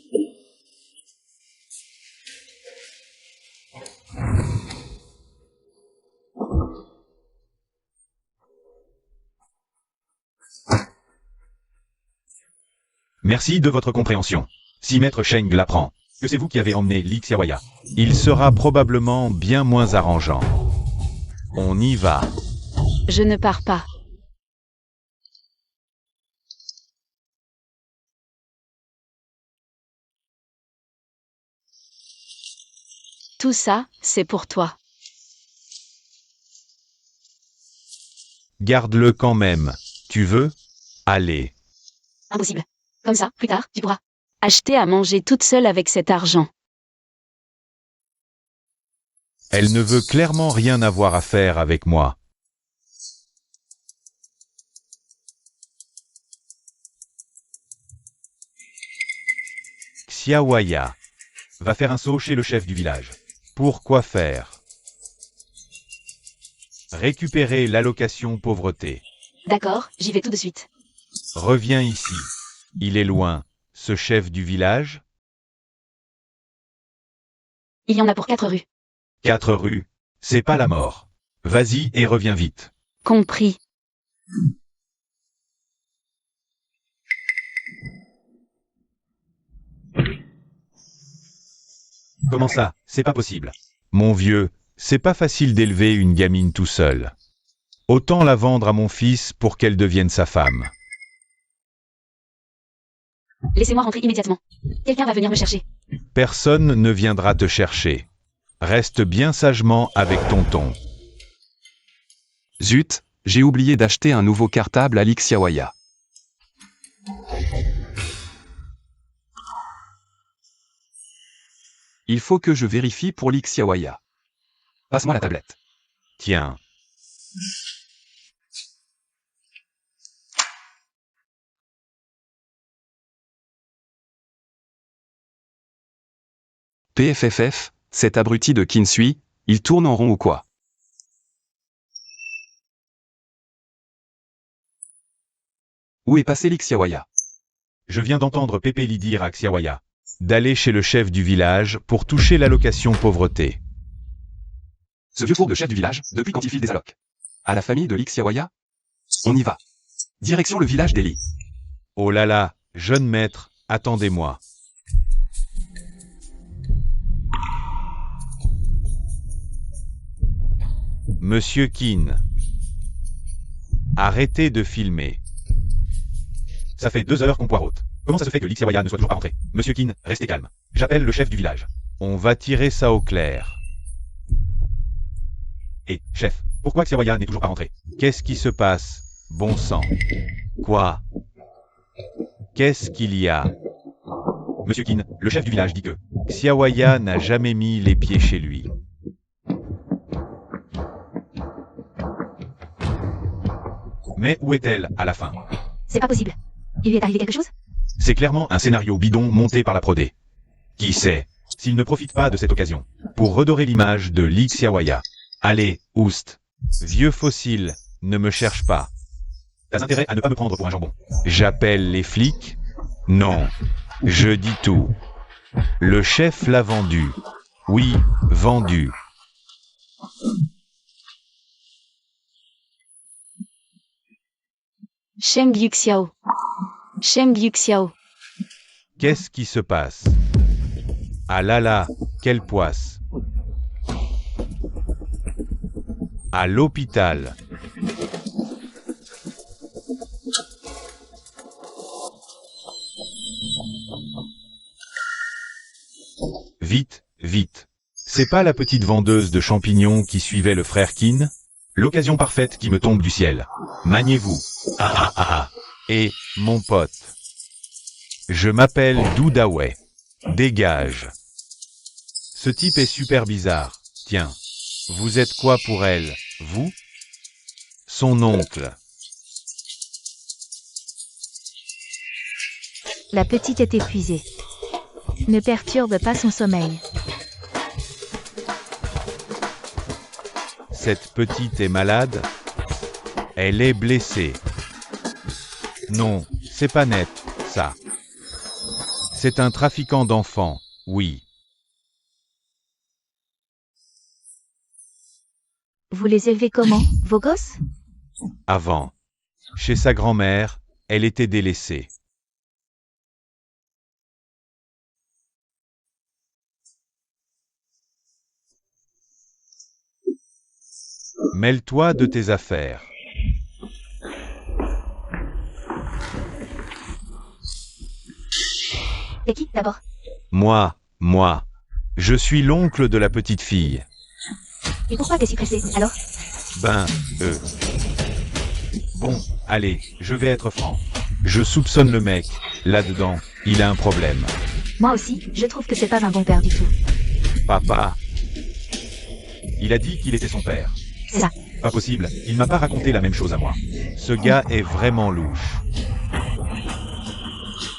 Merci de votre compréhension. Si maître Sheng l'apprend, que c'est vous qui avez emmené Li Xiaoya, il sera probablement bien moins arrangeant. On y va. Je ne pars pas. Tout ça, c'est pour toi. Garde-le quand même. Tu veux? Allez. Impossible. Comme ça, plus tard, tu pourras acheter à manger toute seule avec cet argent. Elle ne veut clairement rien avoir à faire avec moi. Xiaoya va faire un saut chez le chef du village. Pourquoi faire? Récupérer l'allocation pauvreté. D'accord, j'y vais tout de suite. Reviens ici. Il est loin, ce chef du village? Il y en a pour 4 rues. 4 rues. C'est pas la mort. Vas-y et reviens vite. Compris. Comment ça? C'est pas possible. Mon vieux, c'est pas facile d'élever une gamine tout seul. Autant la vendre à mon fils pour qu'elle devienne sa femme. Laissez-moi rentrer immédiatement. Quelqu'un va venir me chercher. Personne ne viendra te chercher. Reste bien sagement avec tonton. Zut, j'ai oublié d'acheter un nouveau cartable à Li Xiaoya. Il faut que je vérifie pour Li Xiaoya. Passe-moi la tablette. Tiens. PFFF, cet abruti de Kinsui, il tourne en rond ou quoi? Où est passé Li Xiaoya? Je viens d'entendre Pépéli dire à Xiaoya d'aller chez le chef du village pour toucher l'allocation pauvreté. Ce vieux four de chef du village, depuis quand il file des allocs? À la famille de Li Xiaoya? On y va. Direction le village d'Eli. Oh là là, jeune maître, attendez-moi. Monsieur Qin. Arrêtez de filmer. Ça fait 2 heures qu'on poireaute. Comment ça se fait que Li Xiaoya ne soit toujours pas rentré? Monsieur Qin, restez calme. J'appelle le chef du village. On va tirer ça au clair. Et, chef, pourquoi Xiaoya n'est toujours pas rentré? Qu'est-ce qui se passe? Bon sang. Quoi? Qu'est-ce qu'il y a? Monsieur Qin, le chef du village dit que Xiaoya n'a jamais mis les pieds chez lui. Mais où est-elle, à la fin? C'est pas possible. Il lui est arrivé quelque chose? C'est clairement un scénario bidon monté par la prodé. Qui sait, s'il ne profite pas de cette occasion, pour redorer l'image de Li Xiaoya. Allez, oust. Vieux fossile, ne me cherche pas. T'as intérêt à ne pas me prendre pour un jambon. J'appelle les flics? Non. Je dis tout. Le chef l'a vendu. Oui, vendu. Sheng Yuxiao. Sheng Yuxiao. Qu'est-ce qui se passe? Ah là là, quelle poisse! À l'hôpital. Vite, vite. C'est pas la petite vendeuse de champignons qui suivait le frère Kin? L'occasion parfaite qui me tombe du ciel. Maniez-vous. Ah ah ah ah. Et, mon pote. Je m'appelle Doudaoué. Dégage. Ce type est super bizarre. Tiens. Vous êtes quoi pour elle, vous? Son oncle. La petite est épuisée. Ne perturbe pas son sommeil. Cette petite est malade? Elle est blessée. Non, c'est pas net, ça. C'est un trafiquant d'enfants, oui. Vous les élevez comment, vos gosses? Avant. Chez sa grand-mère, elle était délaissée. Mêle-toi de tes affaires. Et qui, d'abord? Moi. Je suis l'oncle de la petite fille. Et pourquoi t'es si pressé, alors? Bon, allez, je vais être franc. Je soupçonne le mec. Là-dedans, il a un problème. Moi aussi, je trouve que c'est pas un bon père du tout. Papa. Il a dit qu'il était son père. C'est ça. Pas possible, il m'a pas raconté la même chose à moi. Ce gars est vraiment louche.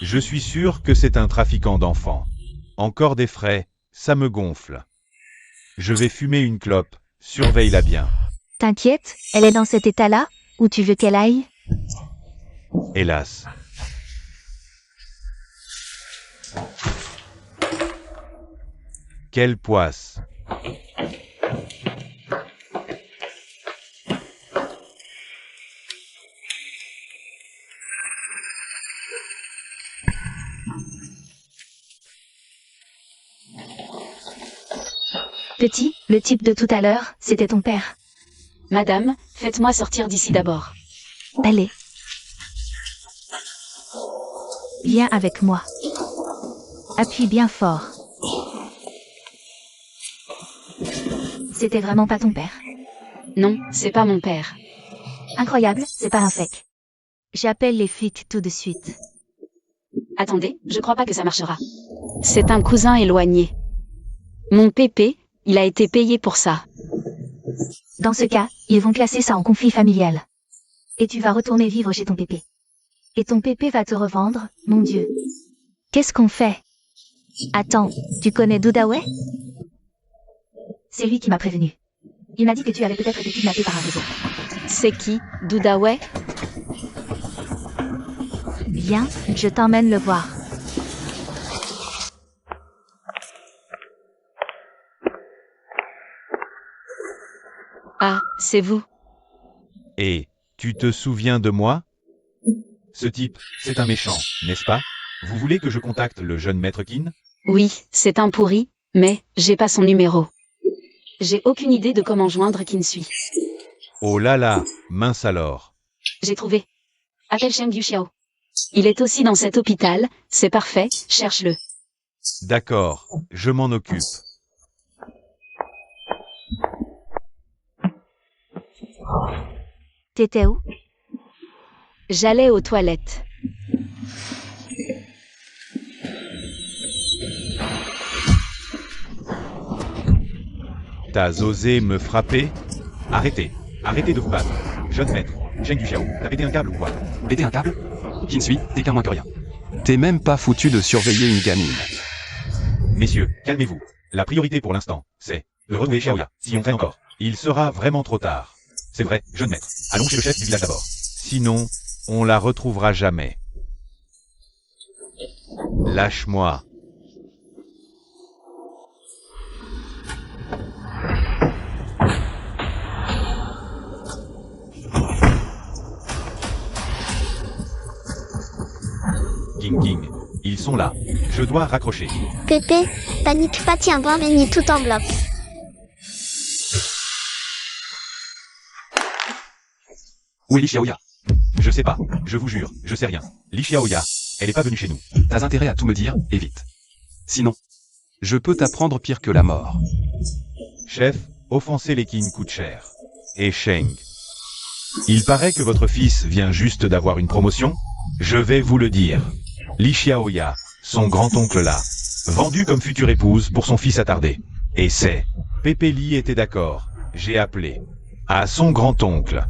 Je suis sûr que c'est un trafiquant d'enfants. Encore des frais, ça me gonfle. Je vais fumer une clope, surveille-la bien. T'inquiète, elle est dans cet état-là? Où tu veux qu'elle aille? Hélas. Quelle poisse. Petit, le type de tout à l'heure, c'était ton père. Madame, faites-moi sortir d'ici d'abord. Allez. Viens avec moi. Appuie bien fort. C'était vraiment pas ton père? Non, c'est pas mon père. Incroyable, c'est pas un fake. J'appelle les flics tout de suite. Attendez, je crois pas que ça marchera. C'est un cousin éloigné. Mon pépé, il a été payé pour ça. Dans ce cas, ils vont classer ça en conflit familial. Et tu vas retourner vivre chez ton pépé. Et ton pépé va te revendre, mon Dieu. Qu'est-ce qu'on fait? Attends, tu connais Doudaoué? C'est lui qui m'a prévenu. Il m'a dit que tu avais peut-être été kidnappé par un réseau. C'est qui, Doudaoué? Viens, je t'emmène le voir. Ah, c'est vous. Et, tu te souviens de moi? Ce type, c'est un méchant, n'est-ce pas? Vous voulez que je contacte le jeune maître Kin? Oui, c'est un pourri, mais j'ai pas son numéro. J'ai aucune idée de comment joindre Kinsui. Oh là là, mince alors. J'ai trouvé. Appelle Cheng Yuxiao. Il est aussi dans cet hôpital, c'est parfait, cherche-le. D'accord, je m'en occupe. T'étais où? J'allais aux toilettes. T'as osé me frapper? Arrêtez, arrêtez de vous battre. Jeune maître, Cheng Yuxiao, t'as pété un câble ou quoi? Péter un câble? Kinsui, t'es qu'un moins que rien. T'es même pas foutu de surveiller une gamine. Messieurs, calmez-vous. La priorité pour l'instant, c'est de retrouver Xiaoya. Si on traîne encore, il sera vraiment trop tard. C'est vrai, jeune maître. Allons chez le chef du village d'abord. Sinon, on la retrouvera jamais. Lâche-moi. Ging ging. Ils sont là. Je dois raccrocher. Pépé, panique pas, tiens bon béni tout en bloc. Où est Li Xiaoya? Je sais pas. Je vous jure, je sais rien. Li Xiaoya, elle est pas venue chez nous. T'as intérêt à tout me dire, et vite. Sinon, je peux t'apprendre pire que la mort. Chef, offenser les Qin coûte cher. Et Sheng. Il paraît que votre fils vient juste d'avoir une promotion. Je vais vous le dire. Li Xiaoya, son grand-oncle là, vendu comme future épouse pour son fils attardé. Et c'est. Pépé Li était d'accord. J'ai appelé. À son grand-oncle.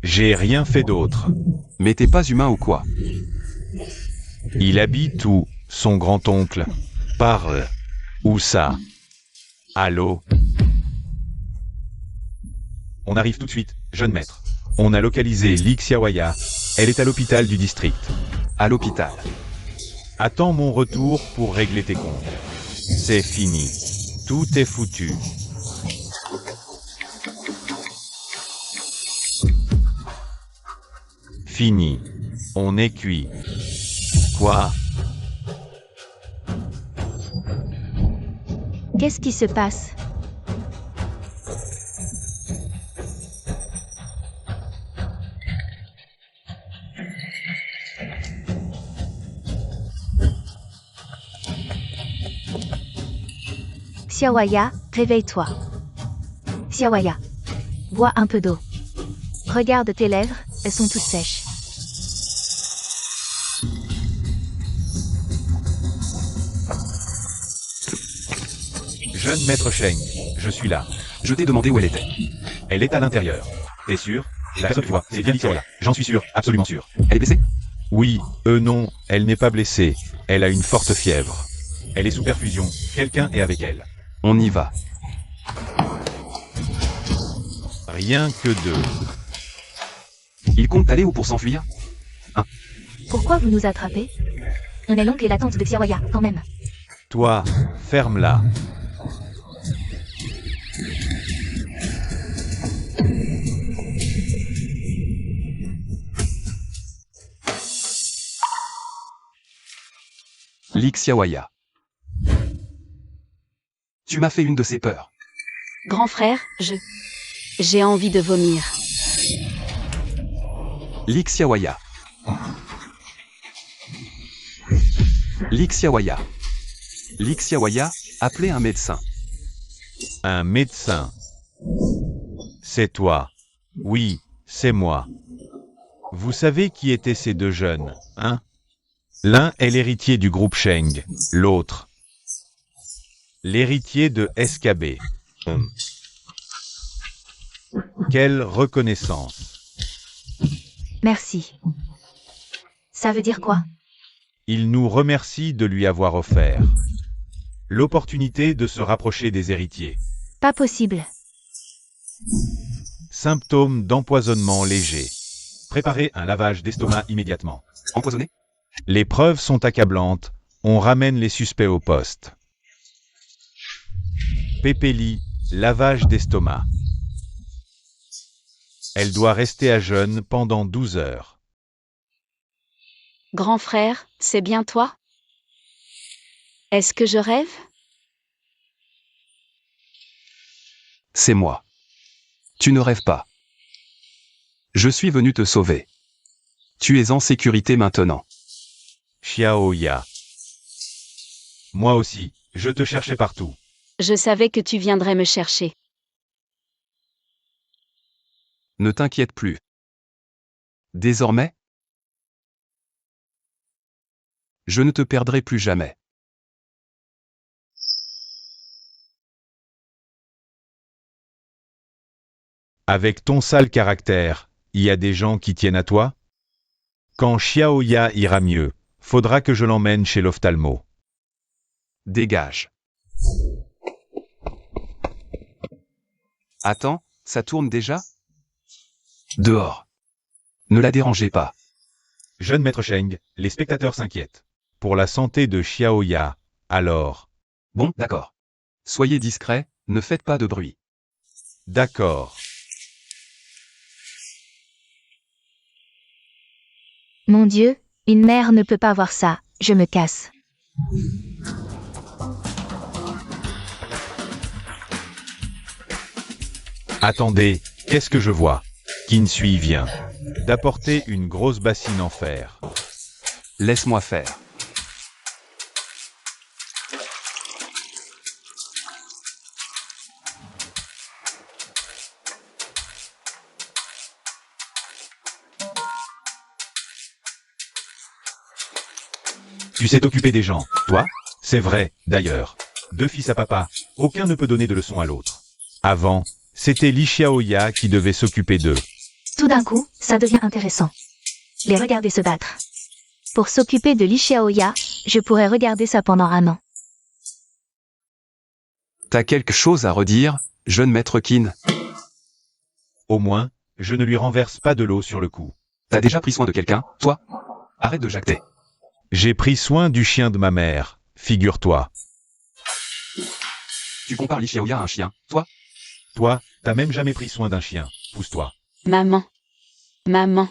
J'ai rien fait d'autre. Mais t'es pas humain ou quoi? Il habite où, son grand-oncle? Parle. Où ça? Allô? On arrive tout de suite, jeune maître. On a localisé Li Xiaoya. Elle est à l'hôpital du district. À l'hôpital. Attends mon retour pour régler tes comptes. C'est fini. Tout est foutu. Fini. On est cuit. Quoi? Qu'est-ce qui se passe? Xiaoya, réveille-toi. Xiaoya, bois un peu d'eau. Regarde tes lèvres, elles sont toutes sèches. Jeune maître Sheng, je suis là. Je t'ai demandé où elle était. Elle est à l'intérieur. T'es sûr? La seule fois, c'est bien Li Xiaoya. J'en suis sûr, absolument sûr. Elle est blessée? Oui, non, elle n'est pas blessée. Elle a une forte fièvre. Elle est sous perfusion. Quelqu'un est avec elle. On y va. Rien que deux. Il compte aller où pour s'enfuir? Pourquoi vous nous attrapez? On est l'oncle et la tante de Xiaoya, quand même. Toi, ferme-la. Li Xiaoya. Tu m'as fait une de ces peurs. Grand frère, j'ai envie de vomir. Li Xiaoya. Li Xiaoya. Li Xiaoya, appelez un médecin. Un médecin. C'est toi. Oui, c'est moi. Vous savez qui étaient ces deux jeunes, hein? L'un est l'héritier du groupe Sheng, l'autre, l'héritier de SKB. Quelle reconnaissance. Merci. Ça veut dire quoi? Il nous remercie de lui avoir offert l'opportunité de se rapprocher des héritiers. Pas possible. Symptômes d'empoisonnement léger. Préparez un lavage d'estomac immédiatement. Empoisonné? Les preuves sont accablantes. On ramène les suspects au poste. Pépé Li, lavage d'estomac. Elle doit rester à jeûne pendant 12 heures. Grand frère, c'est bien toi? Est-ce que je rêve? C'est moi. Tu ne rêves pas. Je suis venu te sauver. Tu es en sécurité maintenant. Xiaoya. Moi aussi, je te cherchais partout. Je savais que tu viendrais me chercher. Ne t'inquiète plus. Désormais, je ne te perdrai plus jamais. Avec ton sale caractère, il y a des gens qui tiennent à toi? Quand Xiaoya ira mieux, faudra que je l'emmène chez l'ophtalmo. Dégage. Attends, ça tourne déjà? Dehors. Ne la dérangez pas. Jeune maître Sheng, les spectateurs s'inquiètent. Pour la santé de Xiaoya, alors. Bon, d'accord. Soyez discret, ne faites pas de bruit. D'accord. Mon Dieu, une mère ne peut pas voir ça, je me casse. Attendez, qu'est-ce que je vois? Kinsui vient d'apporter une grosse bassine en fer. Laisse-moi faire. Tu sais t'occuper des gens, toi? C'est vrai, d'ailleurs. Deux fils à papa, aucun ne peut donner de leçons à l'autre. Avant, c'était Li Xiaoya qui devait s'occuper d'eux. Tout d'un coup, ça devient intéressant. Les regarder se battre. Pour s'occuper de Li Xiaoya, je pourrais regarder ça pendant un an. T'as quelque chose à redire, jeune maître Qin? Au moins, je ne lui renverse pas de l'eau sur le cou. T'as déjà pris soin de quelqu'un, toi? Arrête de jacter. J'ai pris soin du chien de ma mère, figure-toi. Tu compares Li Xiaoya à un chien, toi? Toi, t'as même jamais pris soin d'un chien, pousse-toi. Maman. Maman.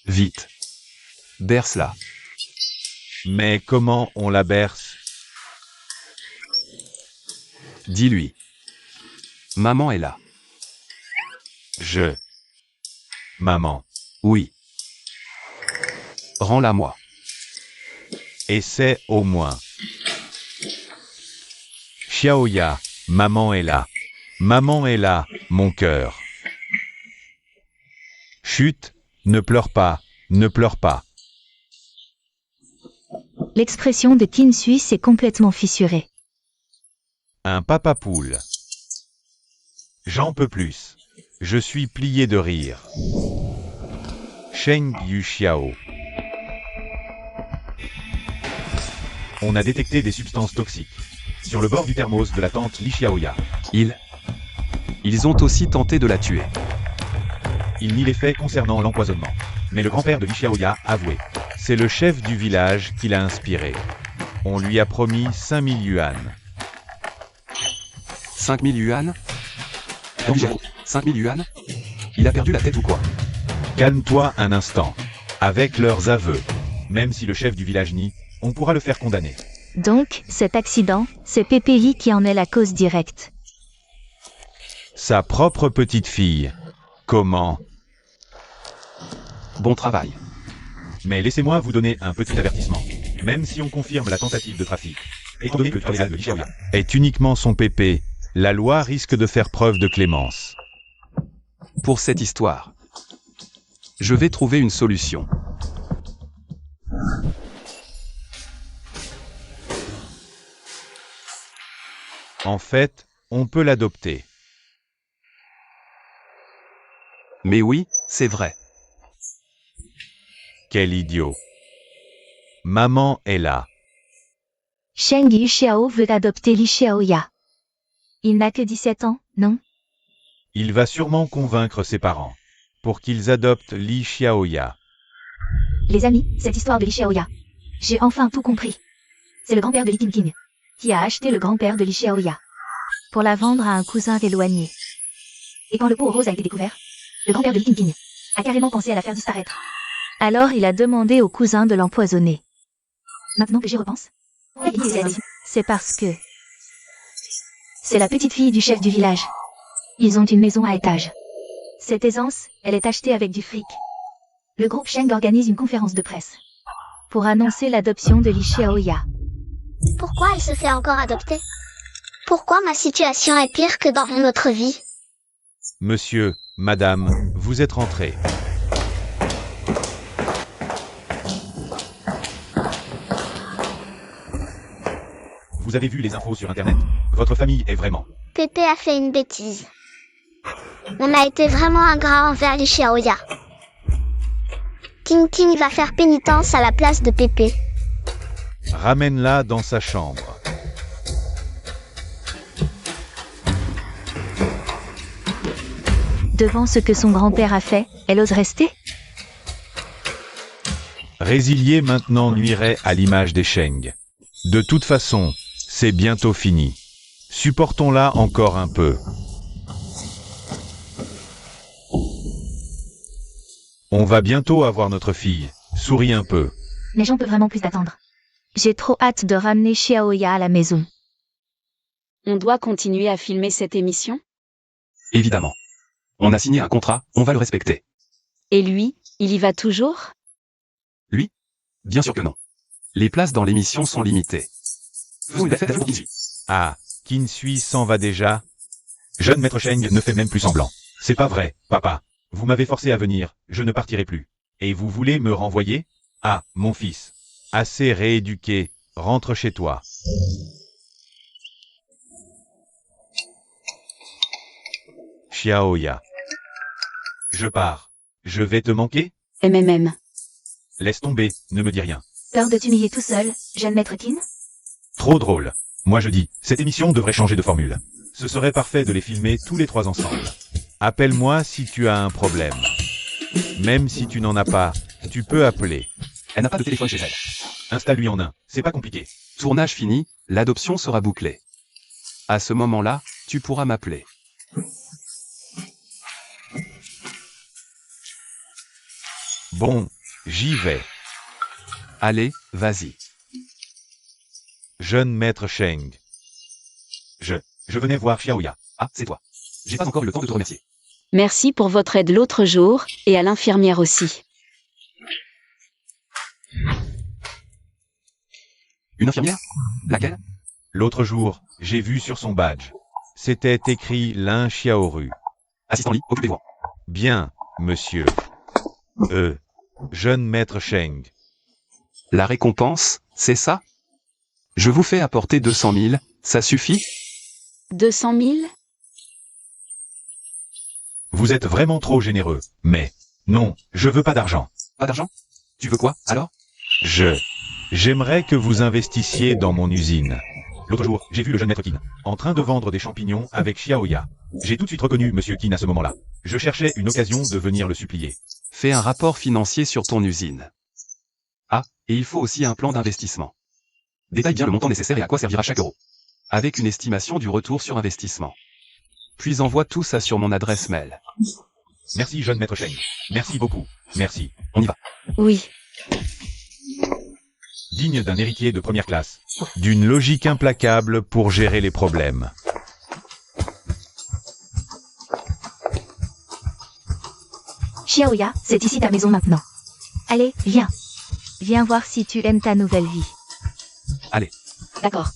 Vite. Berce-la. Mais comment on la berce? Dis-lui. Maman est là. Maman. Oui. Rends-la moi. Essaie au moins. Xiaoya, maman est là. Maman est là, mon cœur. Chut, ne pleure pas, ne pleure pas. L'expression de Kinsui s'est complètement fissurée. Un papa poule. J'en peux plus. Je suis plié de rire. Sheng Yu Xiao. On a détecté des substances toxiques sur le bord du thermos de la tante Li Xiaoya. Ils ont aussi tenté de la tuer. Il nie les faits concernant l'empoisonnement. Mais le grand-père de Li Xiaoya a avoué. C'est le chef du village qui l'a inspiré. On lui a promis 5000 yuan. 5000 yuan? 5000 yuan? Il a perdu la tête ou quoi? Calme-toi un instant. Avec leurs aveux, même si le chef du village nie, on pourra le faire condamner. Donc, cet accident, c'est Pépéli qui en est la cause directe. Sa propre petite fille. Comment? Bon travail. Mais laissez-moi vous donner un petit avertissement. Même si on confirme la tentative de trafic, étant donné que le tutoriel de Li Xiaoya est uniquement son pépé, la loi risque de faire preuve de clémence. Pour cette histoire, je vais trouver une solution. En fait, on peut l'adopter. Mais oui, c'est vrai. Quel idiot. Maman est là. Sheng Yu Xiao veut adopter Li Xiaoya. Il n'a que 17 ans, non? Il va sûrement convaincre ses parents pour qu'ils adoptent Li Xiaoya. Les amis, cette histoire de Li Xiaoya. J'ai enfin tout compris. C'est le grand-père de Li Qingqing qui a acheté le grand-père de Li Xiaoya pour la vendre à un cousin éloigné. Et quand le pot aux roses a été découvert, le grand-père de Li Qingqing a carrément pensé à la faire disparaître. Alors il a demandé au cousin de l'empoisonner. Maintenant que j'y repense, c'est parce que c'est la petite fille du chef du village. Ils ont une maison à étage. Cette aisance, elle est achetée avec du fric. Le groupe Sheng organise une conférence de presse pour annoncer l'adoption de Li Xiaoya. Pourquoi elle se fait encore adopter? Pourquoi ma situation est pire que dans mon autre vie? Monsieur, madame, vous êtes rentrés. Vous avez vu les infos sur Internet. Votre famille est vraiment... Pépé a fait une bêtise. On a été vraiment ingrat envers Li Xiaoya. Qingqing va faire pénitence à la place de Pépé. Ramène-la dans sa chambre. Devant ce que son grand-père a fait, elle ose rester? Résilier maintenant nuirait à l'image des Sheng. De toute façon, c'est bientôt fini. Supportons-la encore un peu. On va bientôt avoir notre fille, Souris un peu. Mais j'en peux vraiment plus d'attendre. J'ai trop hâte de ramener Xiaoya à la maison. On doit continuer à filmer cette émission? Évidemment. On a signé un contrat, on va le respecter. Et lui, il y va toujours? Lui? Bien sûr que non. Les places dans l'émission sont limitées. Faisons une fête à Kinsui. Ah, Kinsui s'en va déjà? Jeune maître Sheng ne fait même plus semblant. C'est pas vrai, papa. Vous m'avez forcé à venir, je ne partirai plus. Et vous voulez me renvoyer? Ah, mon fils. Assez rééduqué, rentre chez toi. Xiaoya. Je pars. Je vais te manquer? MMM. Laisse tomber, ne me dis rien. Peur de t'humilier tout seul, jeune maître Qin? Trop drôle. Moi je dis, cette émission devrait changer de formule. Ce serait parfait de les filmer tous les trois ensemble. Appelle-moi si tu as un problème. Même si tu n'en as pas, tu peux appeler. Elle n'a pas de téléphone chez elle. Installe-lui en un, c'est pas compliqué. Tournage fini, l'adoption sera bouclée. À ce moment-là, tu pourras m'appeler. Bon, j'y vais. Allez, vas-y. Jeune maître Sheng. Je venais voir Xiaoya. Ah, c'est toi. J'ai pas encore eu le temps de te remercier. Merci pour votre aide l'autre jour, et à l'infirmière aussi. Une infirmière? Laquelle? L'autre jour, j'ai vu sur son badge. C'était écrit Lin Xiaoru. Assistant Li, occupez-vous. Bien, monsieur. Jeune maître Sheng. La récompense, c'est ça? Je vous fais apporter 200 000, ça suffit? 200 000? Vous êtes vraiment trop généreux, mais... Non, je veux pas d'argent. Pas d'argent? Tu veux quoi, alors? J'aimerais que vous investissiez dans mon usine. L'autre jour, j'ai vu le jeune maître Qin, en train de vendre des champignons avec Xiaoya. J'ai tout de suite reconnu Monsieur Qin à ce moment-là. Je cherchais une occasion de venir le supplier. Fais un rapport financier sur ton usine. Ah, et il faut aussi un plan d'investissement. Détaille bien le montant nécessaire et à quoi servira chaque euro. Avec une estimation du retour sur investissement. Puis envoie tout ça sur mon adresse mail. Merci jeune maître Sheng. Merci beaucoup. Merci. On y va. Oui. Digne d'un héritier de première classe. D'une logique implacable pour gérer les problèmes. Xiaoya, c'est ici ta maison maintenant. Allez, viens. Viens voir si tu aimes ta nouvelle vie. Allez. D'accord.